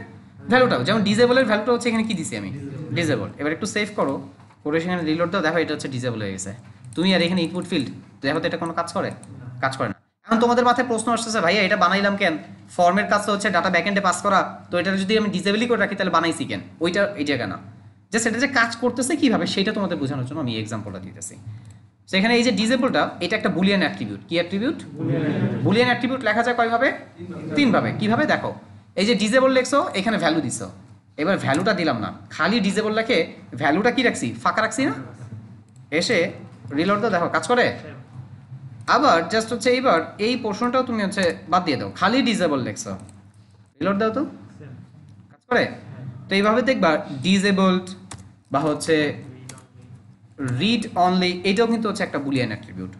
Speaker 1: ভ্যালুটাও, যেমন ডিজেবলের ভ্যালুটা হচ্ছে এখানে কি দিছি আমি? ডিজেবল। এবার একটু সেভ করো, করে সেখানে রিলোড দাও, দেখো এটা হচ্ছে ডিজেবল হয়ে গেছে। তুমি আর এখানে ইনপুট ফিল্ড দেখো তো এটা কোনো কাজ করে? কাজ করে না। এখন তোমাদের মাথায় প্রশ্ন আসতেছে, ভাইয়া এটা বানাইলাম কেন? ফর্মের কাজ তো হচ্ছে ডাটা ব্যাকএন্ডে পাস করা, তো এটা যদি আমি ডিজেবলই করে রাখি তাহলে বানাইছি কেন? ওইটা এই জায়গা না, জাস্ট এটা যে কাজ করতেছে কিভাবে সেটা তোমাদের বোঝানোর জন্য আমি এক্সাম্পলটা দিতেছি। সেখানে এই যে ডিজেবলটা, এটা একটা বুলিয়ান অ্যাট্রিবিউট। কি অ্যাট্রিবিউট? বুলিয়ান অ্যাট্রিবিউট লেখা যায় কয়ভাবে? তিনভাবে। কিভাবে দেখো, এই যে ডিজেবল লেখছো, এখানে ভ্যালু দিছো, এবার ভ্যালুটা দিলাম না, খালি ডিজেবল রেখে ভ্যালুটা কি রাখছি, ফাঁকা রাখছি না। এসে রিলোড দাও, দেখো কাজ করে। আবার জাস্ট হচ্ছে এইবার এই পোর্শনটাও তুমি হচ্ছে বাদ দিয়ে দাও, খালি ডিজেবল লেখছো, রিলোড দাও তো কাজ করে। তো এইভাবে দেখবা ডিজেবলড বা হচ্ছে রিড অনলি, এটাও কিন্তু হচ্ছে একটা বুলিয়ান অ্যাট্রিবিউট।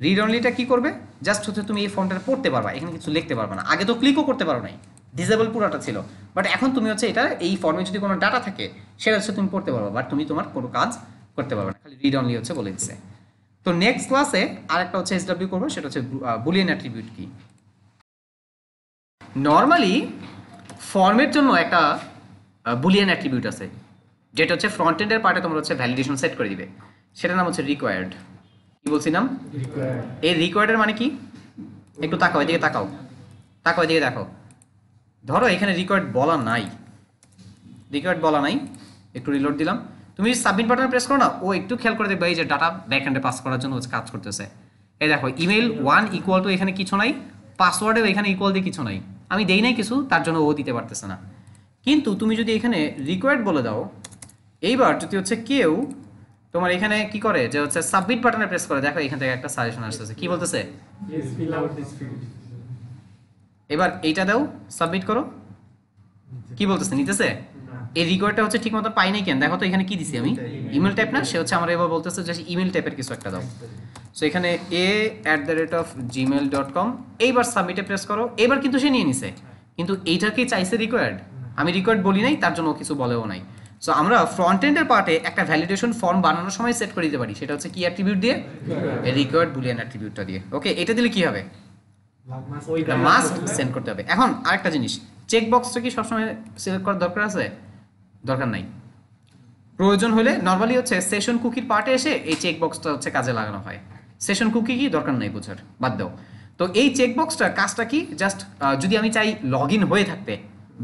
Speaker 1: রিড অনলিটা কি করবে, জাস্ট হচ্ছে তুমি এই ফর্মটা পড়তে পারবা, এখানে কিছু লিখতে পারবা না। আগে তো ক্লিকও করতে পারো নাই, ডিজেবল পুরোটা ছিল, বাট এখন তুমি হচ্ছে এটা এই ফর্মে যদি কোনো ডাটা থাকে সেটা হচ্ছে তুমি পড়তে পারবা, বাট তুমি তোমার কোনো কাজ করতে পারবে না, খালি রিড অনলি হচ্ছে বলে দিচ্ছে। তো নেক্সট ক্লাসে আরেকটা হচ্ছে এসডব্লিউ করবো, সেটা হচ্ছে বুলিয়ান অ্যাট্রিবিউট কি। নর্মালি ফর্মের জন্য একটা বুলিয়ান অ্যাট্রিবিউট আছে, যেটা হচ্ছে ফ্রন্ট এন্ডের পার্টে তোমরা হচ্ছে ভ্যালিডেশন সেট করে দিবে, সেটার নাম হচ্ছে রিকোয়ার্ড। কি বলছিলাম, এই রিকোয়ার্ডের মানে কি, একটু তাকাও এদিকে, তাকাও তাকাও এদিকে দেখো। ধরো এখানে রিকোয়ার্ড বলা নাই, রিকোয়ার্ড বলা নাই, একটু রিলোড দিলাম, তুমি সাবমিট বাটন প্রেস করো না, ও একটু খেয়াল করে দেখবে এই যে ডাটা ব্যাকএন্ডে পাস করার জন্য কাজ করতেছে। এই দেখো ইমেল 1 ইকুয়াল টু এখানে কিছু নাই, পাসওয়ার্ডেও এখানে ইকুয়াল দিয়ে কিছু নাই, আমি দেই নাই কিছু, তার জন্য ও দিতে পারতেছে না। কিন্তু তুমি যদি এখানে রিকোয়ার্ড বলে দাও, এইবার যদি হচ্ছে কেউ তোমার এখানে কি করে যে হচ্ছে সাবমিট বাটনে প্রেস করে, দেখো এখান থেকে একটা সাজেশন আসতেছে, কি বলতেছে, এবার এইটা দাও সাবমিট করো, কি বলতেছে, নিতেছে। এই রিকোয়ার্ডটা হচ্ছে ঠিক মতো পাই নাই কেন, দেখো তো এখানে কি দিছি আমি, ইমেল টাইপ না, সে হচ্ছে আমার এবার বলতেছে যে ইমেল টাইপের কিছু একটা দাও। সো এখানে a@gmail.com, এইবার সাবমিটে প্রেস করো, এবার কিন্তু সে নিয়ে নিছে, কিন্তু এইটাকে চাইছে রিকোয়ার্ড, আমি রিকোয়ার্ড বলি নাই, তার জন্য কিছু বলেও নাই। সো আমরা ফ্রন্ট এন্ডের পার্টে একটা ভ্যালিডেশন ফর্ম বানানোর সময় সেট করে দিতে পারি, সেটা হচ্ছে কি অ্যাট্রিবিউট দিয়ে, রিকোয়ার্ড বুলিয়ান অ্যাট্রিবিউটটা দিয়ে। ওকে, এটা দিলে কি হবে, মাস্ট সেন্ড করতে হবে। এখন আরেকটা জিনিস, চেক বক্সটা কি সবসময় সিলেক্ট করার দরকার আছে, দরকার নাই। প্রয়োজন হলে নরমালি হচ্ছে সেশন কুকির পার্টে এসে এই চেক বক্সটা হচ্ছে কাজে লাগানো হয়। সেশন কুকি কি দরকার নাই বোঝার, বাদ দাও। তো এই চেক বক্সটা কাজটা কি, জাস্ট যদি আমি চাই লগ ইন হয়ে থাকতে,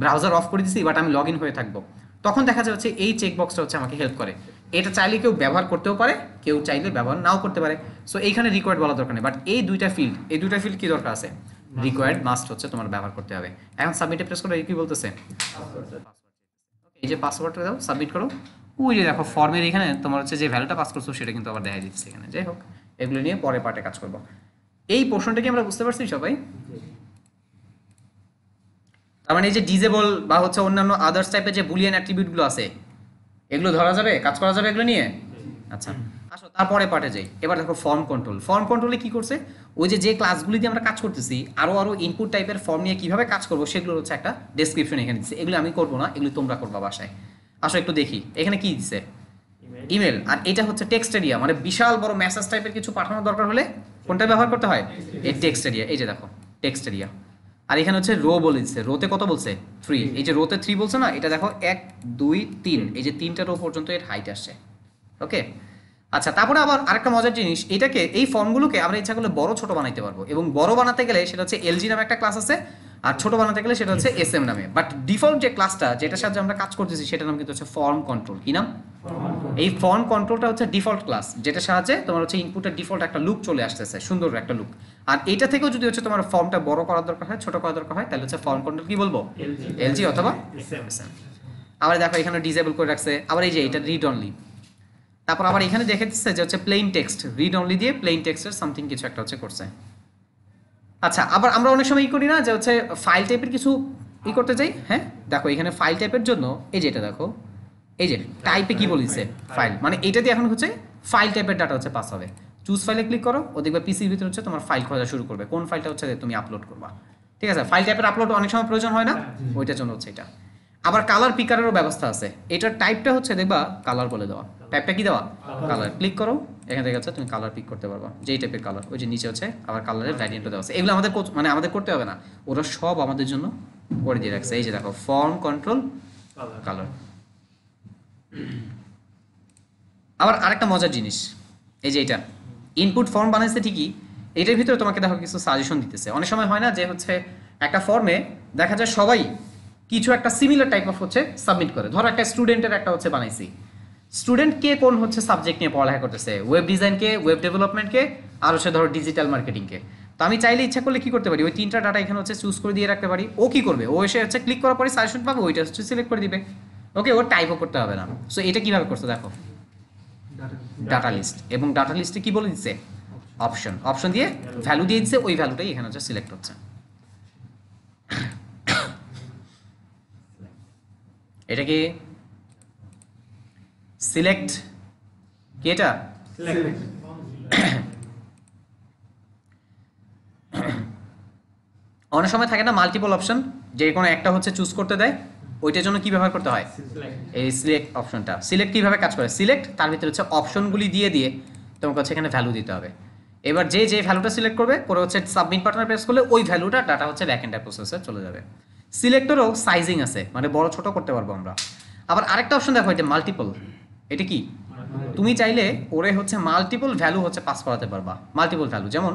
Speaker 1: ব্রাউজার অফ করে দিছি বাট আমি লগ ইন হয়ে থাকবো, তখন দেখা যাচ্ছে এই চেক বক্সটা হচ্ছে আমাকে হেল্প করে। এটা চাইলে কেউ ব্যবহার করতেও পারে, কেউ চাইলে ব্যবহার নাও করতে পারে। সো এইখানে রিকোয়ার্ড বলা দরকার নেই, বাট এই দুইটা ফিল্ড কি দরকার আছে, রিকোয়ার্ড মাস্ট হচ্ছে তোমার ব্যবহার করতে হবে। এখন সাবমিটে প্রেস করে কি বলতেছে, এই যে পাসওয়ার্ডটা দাও, সাবমিট করো। ওই যে দেখো ফর্মের এখানে তোমার হচ্ছে যে ভ্যালুটা পাস করছো সেটা কিন্তু আবার দেখা দিচ্ছে এখানে। যাই হোক, এগুলো নিয়ে পরে পার্টে কাজ করবো। এই পোর্শনটা কি আমরা বুঝতে পারছি সবাই? তার মানে এই যে ডিজেবল বা হচ্ছে অন্যান্য আদার্স টাইপের যে বুলিয়ান অ্যাট্রিবিউটগুলো আছে, এগুলো ধরা যাবে, কাজ করা যাবে এগুলো নিয়ে। আচ্ছা আসো তারপরে পার্টে যাই। এবার দেখো ফর্ম কন্ট্রোল। ফর্ম কন্ট্রোলে কি করছে, ওই যে ক্লাসগুলি দিয়ে আমরা কাজ করতেছি, আরো ইনপুট টাইপের ফর্ম নিয়ে কিভাবে কাজ করবো সেগুলো হচ্ছে একটা ডেসক্রিপশন এখানে দিচ্ছে। এগুলো আমি করবো না, এগুলো তোমরা করবা বাসায়। আসো একটু দেখি এখানে কি দিচ্ছে, ইমেল। আর এটা হচ্ছে টেক্সট এরিয়া, মানে বিশাল বড় মেসেজ টাইপের কিছু পাঠানোর দরকার হলে কোনটা ব্যবহার করতে হয়, এই টেক্সট এরিয়া। এই যে দেখো টেক্সট এরিয়া। আর এখানে হচ্ছে রো বলে দিচ্ছে, রোতে কত বলছে 3, এই যে রোতে 3 বলছে না, এটা দেখো 1 2 3, এই যে 3টা রো পর্যন্ত এর হাইট আসছে। ওকে, আচ্ছা তারপরে আবার আরেকটা মজার জিনিস, এটাকে এই ফর্মগুলোকে আমরা ইচ্ছা করলে বড় ছোট বানাইতে পারবো, এবং বড় বানাতে গেলে সেটা হচ্ছে এলজি নামে একটা ক্লাস আছে, আর ছোট বানাতে গেলে সেটা হচ্ছে এসএম নামে। বাট ডিফল্ট যে ক্লাসটা যেটার সাথে আমরা কাজ করতেছি সেটার নাম কিন্তু হচ্ছে ফর্ম কন্ট্রোল। কি নাম, এই ফর্ম কন্ট্রোলটা হচ্ছে ডিফল্ট ক্লাস, যেটার সাহায্যে তোমার হচ্ছে ইনপুটের ডিফল্ট একটা লুক চলে আসতেছে, সুন্দর একটা লুক। আর এটা থেকেও যদি হচ্ছে তোমার ফর্মটা বড় করার দরকার হয়, ছোট করার দরকার হয়, তাহলে হচ্ছে ফর্ম কন্ট্রোল কি বলবো, এলজি অথবা এসএম। আবার দেখো এখানে ডিসেবল করে রাখছে। আবার এই যে এটা রিড অনলি। তারপর আবার এখানে দেখে দিচ্ছে যে হচ্ছে প্লেন টেক্সট, রিড অনলি দিয়ে প্লেন টেক্সটের সামথিং কিছু একটা হচ্ছে করছে। আচ্ছা আবার আমরা অনেক সময় করি না যে হচ্ছে ফাইল টাইপের কিছু করতে যাই। হ্যাঁ দেখো এখানে ফাইল টাইপের জন্য এই যে এটা দেখো, এই যে টাইপে কি বলিছে ফাইল, মানে এটা দিয়ে এখন হচ্ছে ফাইল টাইপের ডাটা হচ্ছে পাস হবে। চুজ ফাইলে ক্লিক করো, ও দেখবে পিসির ভিতরে হচ্ছে তোমার ফাইল খোঁজা শুরু করবে, কোন ফাইলটা হচ্ছে তুমি আপলোড করবা। ঠিক আছে, ফাইল টাইপের আপলোড অনেক সময় প্রয়োজন হয় না, ওইটার জন্য হচ্ছে এটা। আবার কালার পিকারেরও ব্যবস্থা আছে, এটার টাইপটা হচ্ছে দেখবা কালার বলে দেওয়া, টাইপটা কি দেওয়া কালার। ক্লিক করো, এখান থেকে হচ্ছে তুমি কালার পিক করতে পারবা, যেই টাইপের কালার, ওই যে নিচে হচ্ছে আবার কালারের ভ্যারিয়েন্টও দেওয়া আছে। এগুলো আমাদের মানে আমাদের করতে হবে না, ওরা সব আমাদের জন্য করে দিয়ে রাখছে। এই যে দেখো ফর্ম কন্ট্রোল কালার। আবার আরেকটা মজার জিনিস, এই যে এটা ইনপুট ফর্ম বানাইছে ঠিকই, এটার ভিতরে তোমাকে দেখো কিছু সাজেশন দিতেছে। অনেক সময় হয় না যে হচ্ছে একটা ফর্মে দেখা যায় সবাই কিছু একটা সিমিলার টাইপ অফ হচ্ছে সাবমিট করে। ধরো একটা স্টুডেন্টের একটা হচ্ছে বানাইছি, স্টুডেন্ট কে কোন হচ্ছে সাবজেক্ট নিয়ে পড়ালেখা করতেছে, ওয়েব ডিজাইনকে, ওয়েব ডেভেলপমেন্টকে, আর হচ্ছে ধরো ডিজিটাল মার্কেটিংকে। তো আমি চাইলে ইচ্ছা করলে কি করতে পারি, ওই 3টা ডাটা এখানে হচ্ছে চুজ করে দিয়ে রাখতে পারি। ও কি করবে, ও এসে হচ্ছে ক্লিক করার পরে সাজেশন পাবে, ওইটা হচ্ছে সিলেক্ট করে দিবে। ওকে, ওর টাইপও করতে হবে না। সো এটা কিভাবে করছো দেখো, ডাটা লিস্ট, এবং ডাটা লিস্টে কি বলে দিচ্ছে, অপশন, অপশন দিয়ে ভ্যালু দিয়ে দিচ্ছে, ওই ভ্যালুটাই এখানে হচ্ছে সিলেক্ট হচ্ছে। এটা কি সিলেক্ট, কি এটা অনেক সময় থাকে না মাল্টিপল অপশন, যে কোনো একটা হচ্ছে চুজ করতে দেয়, ওইটার জন্য কি ব্যবহার করতে হয়, এই সিলেক্ট অপশনটা। সিলেক্ট কিভাবে কাজ করে, সিলেক্ট তার ভিতরে হচ্ছে অপশনগুলি দিয়ে দিয়ে তোমাকে হচ্ছে এখানে ভ্যালু দিতে হবে। এবার যে যে ভ্যালুটা সিলেক্ট করবে করে হচ্ছে সাবমিট বাটনে প্রেস করলে ওই ভ্যালুটা ডাটা হচ্ছে ব্যাকএন্ড প্রসেসে চলে যাবে। সিলেক্টরও সাইজিং আছে, মানে বড় ছোট করতে পারবো আমরা। আবার আরেকটা অপশন দেখো, এটা মাল্টিপল। এটা কি, তুমি চাইলে ওরে হচ্ছে মাল্টিপল ভ্যালু হচ্ছে পাস করাতে পারবা, মাল্টিপল ভ্যালু। যেমন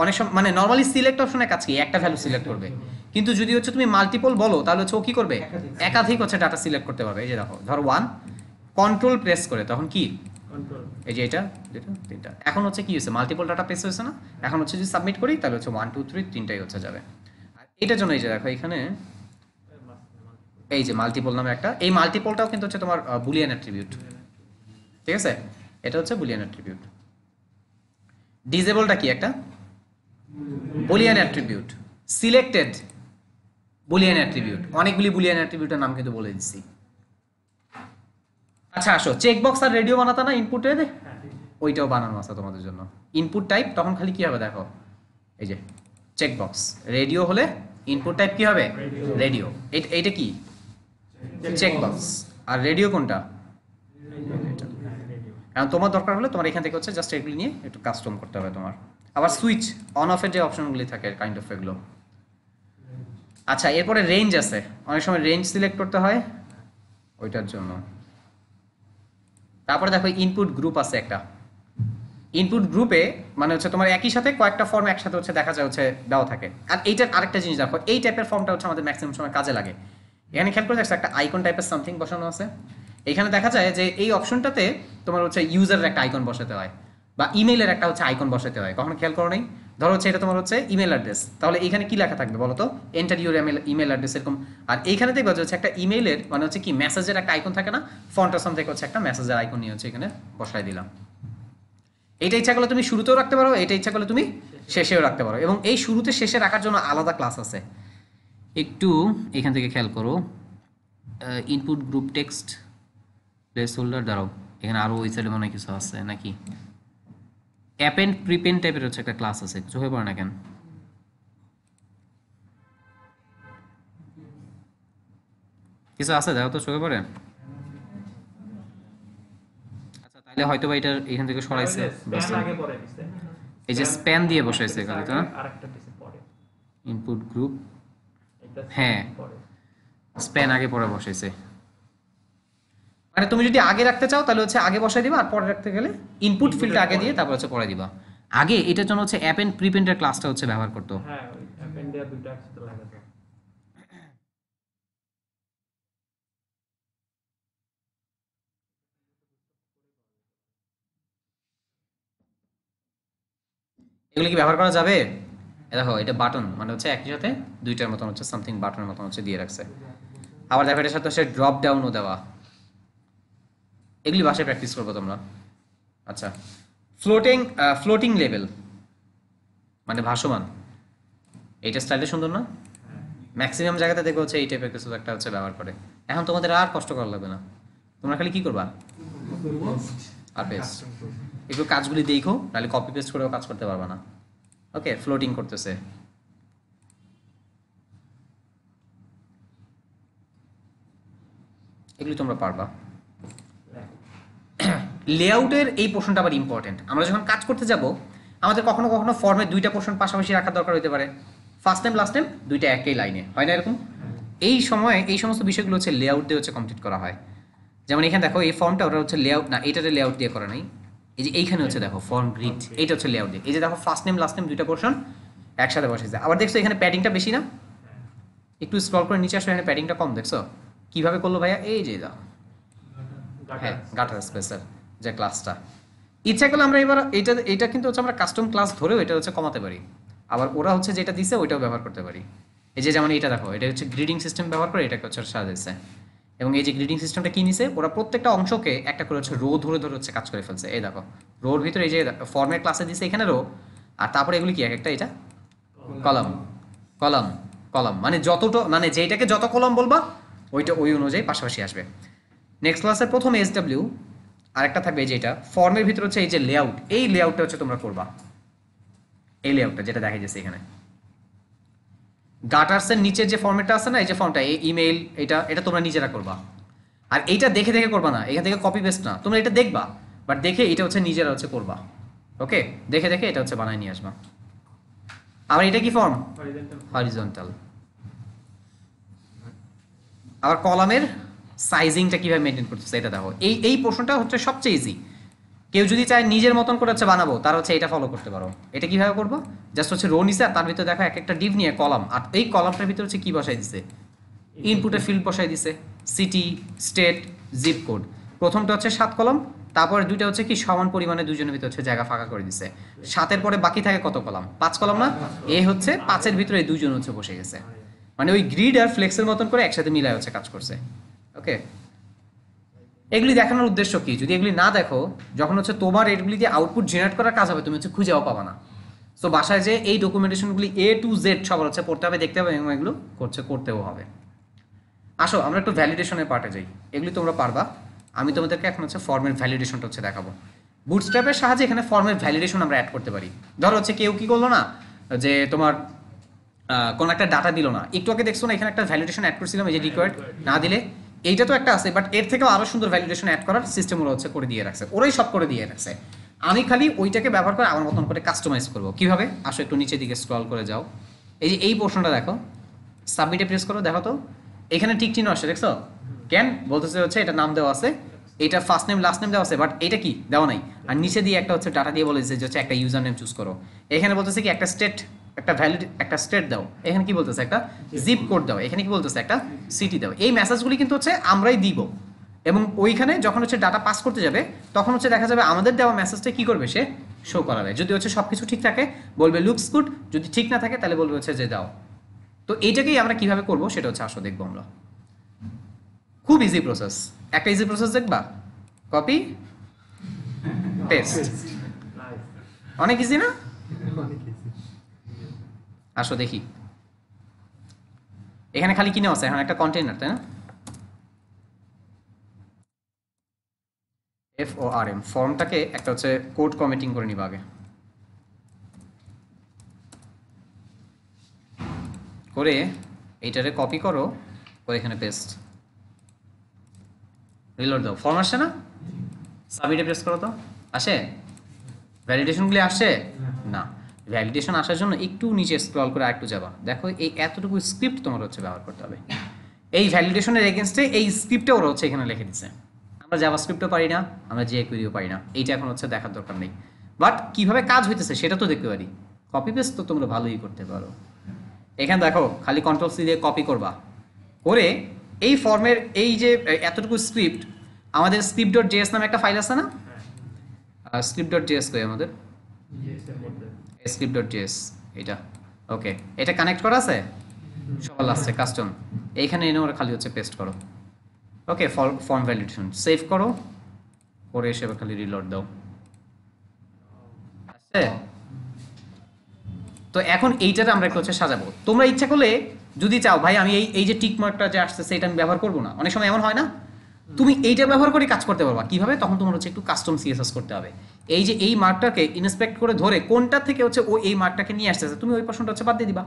Speaker 1: অনেক সময় মানে নর্মালি সিলেক্ট অপশনের কাজ কি, একটা ভ্যালু সিলেক্ট করবে, কিন্তু যদি হচ্ছে তুমি মাল্টিপল বলো তাহলে হচ্ছে ও কি করবে, একাধিক হচ্ছে ডাটা সিলেক্ট করতে পারবে। এই যে দেখো, ধরো 1 কন্ট্রোল প্রেস করে তখন কি, এই যে এটা যেটা 3টা, এখন হচ্ছে কি হয়েছে, মাল্টিপল ডাটা প্রেস হয়েছে না, এখন হচ্ছে যদি সাবমিট করি তাহলে হচ্ছে 1 2 3 3টাই হচ্ছে যাবে। আর এটার জন্য এই যে দেখো এখানে এই যে মাল্টিপল নামে একটা, এই মাল্টিপলটাও কিন্তু হচ্ছে তোমার বুলিয়ান অ্যাট্রিবিউট, ঠিক আছে, এটা হচ্ছে বুলিয়ান অ্যাট্রিবিউট। ডিসেবলটা কি, একটা Boolean attribute. Selected Boolean attribute, অনেকগুলি বুলিয়ান অ্যাট্রিবিউটের নাম কিন্তু বলে দিচ্ছি। আচ্ছা আসো, চেকবক্স আর রেডিও বানাতা না ইনপুটে, ওইটাও বানানো আছে তোমাদের জন্য। ইনপুট টাইপ তখন খালি কি হবে দেখো, এই যে চেকবক্স, রেডিও হলে ইনপুট টাইপ কি হবে, রেডিও। এইটা কি, চেকবক্স। আর রেডিও কোনটা, এখন তোমার দরকার হলে তোমার এখান থেকে হচ্ছে জাস্ট এগুলি নিয়ে একটু কাস্টম করতে হবে তোমার। আবার সুইচ অন অফের যে অপশনগুলি থাকে কাইন্ড অফ এগুলো। আচ্ছা এরপরে রেঞ্জ আছে, অনেক সময় রেঞ্জ সিলেক্ট করতে হয় ওইটার জন্য। তারপরে দেখো ইনপুট গ্রুপ আছে একটা, ইনপুট গ্রুপে মানে হচ্ছে তোমার একই সাথে কয়েকটা ফর্ম একসাথে হচ্ছে দেখা যায় হচ্ছে দেওয়া থাকে। আর এইটার আরেকটা জিনিস দেখো, এই টাইপের ফর্মটা হচ্ছে আমাদের ম্যাক্সিমাম সময় কাজে লাগে। এখানে খেয়াল করে দেখছো একটা আইকন টাইপের সামথিং বসানো আছে, এখানে দেখা যায় যে এই অপশনটাতে তোমার হচ্ছে ইউজারের একটা আইকন বসাতে হয়, বা ইমেইলের একটা হচ্ছে আইকন বসাতে হয়। কখনো খেয়াল করো নাই, ধরো হচ্ছে এটা তোমার হচ্ছে ইমেল অ্যাড্রেস, তাহলে এখানে কি লেখা থাকবে বলো তো, এন্টার ইউর ইমেল অ্যাড্রেস এরকম। আর এইখানে দেখবে যে হচ্ছে একটা ইমেইলের মানে হচ্ছে কি মেসেজের একটা আইকন থাকে না, ফন্ট আসাম থেকে হচ্ছে একটা মেসেজের আইকন নিয়ে হচ্ছে এখানে বসাই দিলাম। এটা ইচ্ছা করলে তুমি শুরুতেও রাখতে পারো, এটা ইচ্ছা করলে তুমি শেষেও রাখতে পারো। এবং এই শুরুতে শেষে রাখার জন্য আলাদা ক্লাস আছে, একটু এখান থেকে খেয়াল করো, input group text place holder, দাঁড়াও এখানে আরও ওই সাইডে মনে হয় কিছু আছে নাকি, অ্যাপেন্ড প্রিপেন্ড টাইপের হচ্ছে একটা ক্লাস আছে, চোখে পড়ে না কেন, কিছু আছে দেখো তো চোখে পড়ে। আচ্ছা তাহলে হয়তো বা এটা এখান থেকে সরাইছে, এই যে স্প্যান দিয়ে বসাইছে এখানে, তো ইনপুট গ্রুপ, হ্যাঁ স্প্যান আগে পরে বসাইছে। মানে তুমি যদি আগে রাখতে চাও তাহলে হচ্ছে আগে বসাই দিবা, আর পরে রাখতে গেলে ইনপুট ফিল্ডটা আগে দিয়ে তারপর হচ্ছে পরে দিবা। আগে এটার জন্য হচ্ছে অ্যাপ এন্ড প্রিপেন্ডের ক্লাসটা হচ্ছে ব্যবহার করতো।
Speaker 2: হ্যাঁ ওই অ্যাপেন্ডে দুইটা একসাথে লাগাতো।
Speaker 1: এগুলো কি ব্যবহার করা যাবে? দেখো এটা বাটন, মানে হচ্ছে একই সাথে দুইটার মতন হচ্ছে সামথিং বাটনের মতন হচ্ছে দিয়ে রাখছে। আবার দেখো এটার সাথে হচ্ছে ড্রপ ডাউনও দেওয়া। এগুলি বাসায় প্র্যাকটিস করবো তোমরা। আচ্ছা ফ্লোটিং লেভেল মানে ভাসমান, এইটা স্টাইলে সুন্দর না? ম্যাক্সিমাম জায়গাতে দেখবো হচ্ছে এই টাইপের কিছু একটা হচ্ছে ব্যবহার করে। এখন তোমাদের আর কষ্ট করা লাগবে না, তোমরা খালি কি করবা, আর পেস্ট। একটু কাজগুলি দেখো, নাহলে কপি পেস্ট করেও কাজ করতে পারবা না। ওকে, ফ্লোটিং করতেছে, এগুলি তোমরা পারবা। লেআউটের এই পোর্শনটা আবার ইম্পর্টেন্ট। আমরা যখন কাজ করতে যাব আমাদের কখনো কখনো ফর্মে দুইটা পোর্শন পাশাপাশি রাখার দরকার হতে পারে, ফার্স্ট টাইম লাস্ট টাইম দুইটা একই লাইনে, হয় না এরকম? এই সময় এই সমস্ত বিষয়গুলো হচ্ছে লেআউট দিয়ে হচ্ছে কমপ্লিট করা হয়। যেমন এখানে দেখো এই ফর্মটা ওটা হচ্ছে লেআউট না, এটাতে লেআউট দিয়ে করা নাই। এই যে এইখানে হচ্ছে দেখো ফর্ম গ্রিড, এইটা হচ্ছে লেআউট দিয়ে। এই যে দেখো ফার্স্ট নেম লাস্ট নেম দুইটা পোর্শন একসাথে বসেছে। আবার দেখছো এখানে প্যাডিংটা বেশি না, একটু স্ক্রল করে নিচে আসো, এখানে প্যাডিংটা কম দেখছো কিভাবে করলো ভাইয়া, এই যে দাও, হ্যাঁ গাটার স্পেসার যে ক্লাসটা। ইচ্ছা করলে আমরা এবার এটা কিন্তু হচ্ছে আমরা কাস্টম ক্লাস ধরেও এটা হচ্ছে কমাতে পারি। আবার ওরা হচ্ছে যেটা দিছে ওইটাও ব্যবহার করতে পারি। এই যে যেমন এটা দেখো, এটা হচ্ছে গ্রিডিং সিস্টেম ব্যবহার করে এটাকে হচ্ছে সাজাইছে। এবং এই যে গ্রিডিং সিস্টেমটা কি নিছে, ওরা প্রত্যেকটা অংশকে একটা করে হচ্ছে রো ধরে ধরে হচ্ছে কাজ করে ফেলছে। এই দেখো রোর ভিতরে এই যে ফর্মের ক্লাসে দিছে এখানে রো, আর তারপরে এগুলি কি এক একটা এটা কলাম কলাম কলাম, মানে যতটা মানে যেটাকে যত কলাম বলবা ওইটা ওই অনুযায়ী পাশাপাশি আসবে। নেক্সট ক্লাসের প্রথম SW আরেকটা থাকবে এই যে এটা ফর্মের ভিতরে হচ্ছে এই যে লেআউট, এই লেআউটটা হচ্ছে তোমরা করবা, এই লেআউটটা যেটা দেখা যাচ্ছে এখানে গাটার্সের নিচে যে ফর্মেটটা আছে না, এই যে ফর্মটা এই ইমেইল, এটা এটা তোমরা নিজেরা করবা। আর এইটা দেখে দেখে করবা না, এখান থেকে কপি পেস্ট না, তোমরা এটা দেখবা বাট দেখে এটা হচ্ছে নিজেরা হচ্ছে করবা। ওকে, দেখে দেখে এটা হচ্ছে বানায় নিয়ে আসবা। আবার এটা কি ফর্ম? হরিজন্টাল। আবার কলামের সাইজিংটা কিভাবে মেনটেন করতেছে এটা দেখো, এই পোর্শনটা হচ্ছে সবচেয়ে ইজি। কেউ যদি চায় নিজের মতন করে হচ্ছে বানাবো, তার হচ্ছে এটা ফলো করতে পারো। এটা কিভাবে করবো, জাস্ট হচ্ছে রো নিছে আর তার ভিতরে দেখো এক একটা ডিভ নিয়ে কলাম, আর এই কলামটার ভিতরে হচ্ছে কি বসাই দিছে, ইনপুটের ফিল্ড বসাই দিছে, সিটি, স্টেট, জিপ কোড। প্রথমটা হচ্ছে 7 কলাম, তারপরে দুইটা হচ্ছে কি সমান পরিমাণে দুইজনের ভিতরে হচ্ছে জায়গা ফাঁকা করে দিছে। 7-এর পরে বাকি থাকে কত কলাম, 5 কলাম না, এ হচ্ছে 5-এর ভিতরে এই দুইজন হচ্ছে বসে গেছে, মানে ওই গ্রিড আর ফ্লেক্সের মতন করে একসাথে মিলায় হচ্ছে কাজ করছে। ওকে, এগুলি দেখানোর উদ্দেশ্য কি, যদি এগুলি না দেখো যখন হচ্ছে তোমার এগুলি দিয়ে আউটপুট জেনারেট করার কাজ হবে তুমি হচ্ছে খুঁজেও পাবা না। সো বাসায় যে এই ডকুমেন্টেশনগুলি A to Z সবার হচ্ছে পড়তে হবে, দেখতে হবে এবং এগুলো করতেও হবে। আসো আমরা একটু ভ্যালিডেশনের পার্টে যাই, এগুলি তোমরা পারবা। আমি তোমাদেরকে এখন হচ্ছে ফর্মের ভ্যালিডেশনটা হচ্ছে দেখাবো। বুটস্ট্র্যাপের সাহায্যে এখানে ফর্মের ভ্যালিডেশন আমরা অ্যাড করতে পারি। ধরো হচ্ছে কেউ কি করলো না, যে তোমার কোনো একটা ডাটা দিল না, একটু আগে দেখছো না এখানে একটা ভ্যালিডেশন অ্যাড করছিলাম, এই যে রিকোয়ার্ড না দিলে, এইটা তো একটা আছে, বাট এর থেকেও আরো সুন্দর ভ্যালিডেশন অ্যাড করার সিস্টেম ওরা হচ্ছে করে দিয়ে রাখছে, ওরাই সব করে দিয়ে রাখছে। আমি খালি ওইটাকে ব্যবহার করে আমার মতন করে কাস্টমাইজ করবো। কিভাবে, আসো একটু নিচের দিকে স্ক্রল করে যাও, এই যে এই পোর্শনটা দেখো, সাবমিটে প্রেস করো, দেখো তো এখানে ঠিক চিহ্ন আসছে, দেখছো? কেন বলতেছে হচ্ছে এটা নাম দেওয়া আছে, এটা ফার্স্ট নেম লাস্ট নেম দেওয়া আছে, বাট এটা কি দেওয়া নাই। আর নিচে দিয়ে একটা হচ্ছে ডাটা দিয়ে বলেছে যে হচ্ছে একটা ইউজার নেম চুজ করো। এখানে বলতেছে কি একটা স্টেট, একটা ভ্যালিড একটা স্টেট দাও, এখানে কি বলতেছে একটা জিপ কোড দাও, এখানে কি বলতেছে একটা সিটি দাও। এই মেসেজগুলি কিন্তু হচ্ছে আমরাই দিব, এবং ওইখানে যখন হচ্ছে ডাটা পাস করতে যাবে তখন হচ্ছে দেখা যাবে আমাদের দেওয়া মেসেজটা কি করবে, সে শো করাবে। যদি হচ্ছে সব কিছু ঠিক থাকে বলবে লুকস গুড, যদি ঠিক না থাকে তাহলে বলবে হচ্ছে যে দাও। তো এইটাকেই আমরা কিভাবে করবো সেটা হচ্ছে আসো দেখবো আমরা। খুব ইজি প্রসেস, একটা ইজি প্রসেস দেখবা, কপি পেস্ট, অনেক ইজি না? আসো দেখি, এখানে খালি কিনে আছে এখন একটা কন্টেইনার, তাই না? FORM ফর্মটাকে একটা হচ্ছে কোড কমিটিং করে নিবা আগে, করে এইটারে কপি করো, করে এখানে পেস্ট, রিলোড দাও। ফর্ম আসছে না? সাবমিটে প্রেস করো তো, আসে? ভ্যালিডেশনগুলি আসছে না? ভ্যালিডেশন আসার জন্য একটু নিচে স্ক্রল করে আরেকটু যাবা, দেখো এই এতটুকু স্ক্রিপ্ট তোমার হচ্ছে ব্যবহার করতে হবে। এই ভ্যালিডেশনের এগেনস্টে এই স্ক্রিপ্টটা ওরা হচ্ছে এখানে লিখে দিচ্ছে। আমরা জাভাস্ক্রিপ্টও পারি না, আমরা jQuery পারি না, এইটা এখন হচ্ছে দেখার দরকার নেই, বাট কিভাবে কাজ হইতেছে সেটা তো দেখতে পারি। কপি পেস্ট তো তোমরা ভালোই করতে পারো। এখানে দেখো খালি Ctrl+C দিয়ে কপি করবা, করে এই ফর্মের এই যে এতটুকু স্ক্রিপ্ট, আমাদের script.js নামে একটা ফাইল আছে না, script.js কই আমাদের, script.js এটা। ওকে, এটা কানেক্ট করা আছে সবার লাস্টে কাস্টম, এইখানে এনে ওরা খালি হচ্ছে পেস্ট করো। ওকে, ফর্ম ভ্যালিডেশন সেভ করো, করে এসে খালি রিলোড দাও, আসছে? তো এখন এইটাতে আমরা একটু হচ্ছে সাজাবো। তোমরা ইচ্ছা করলে যদি চাও ভাই আমি এই যে টিক মার্কটা যে আসছে সেটা আমি ব্যবহার করবো না, অনেক সময় এমন হয় না, তুমি এইটা ব্যবহার করে কাজ করতে পারবা। কিভাবে, তখন তোমার হচ্ছে একটু কাস্টম CSS করতে হবে। এই যে এই মার্কটাকে ইন্সপেক্ট করে ধরে কোনটা থেকে হচ্ছে ও এই মার্কটাকে নিয়ে আসতেছে, তুমি ওই পোর্শনটা হচ্ছে বাদ দিয়ে দিবা,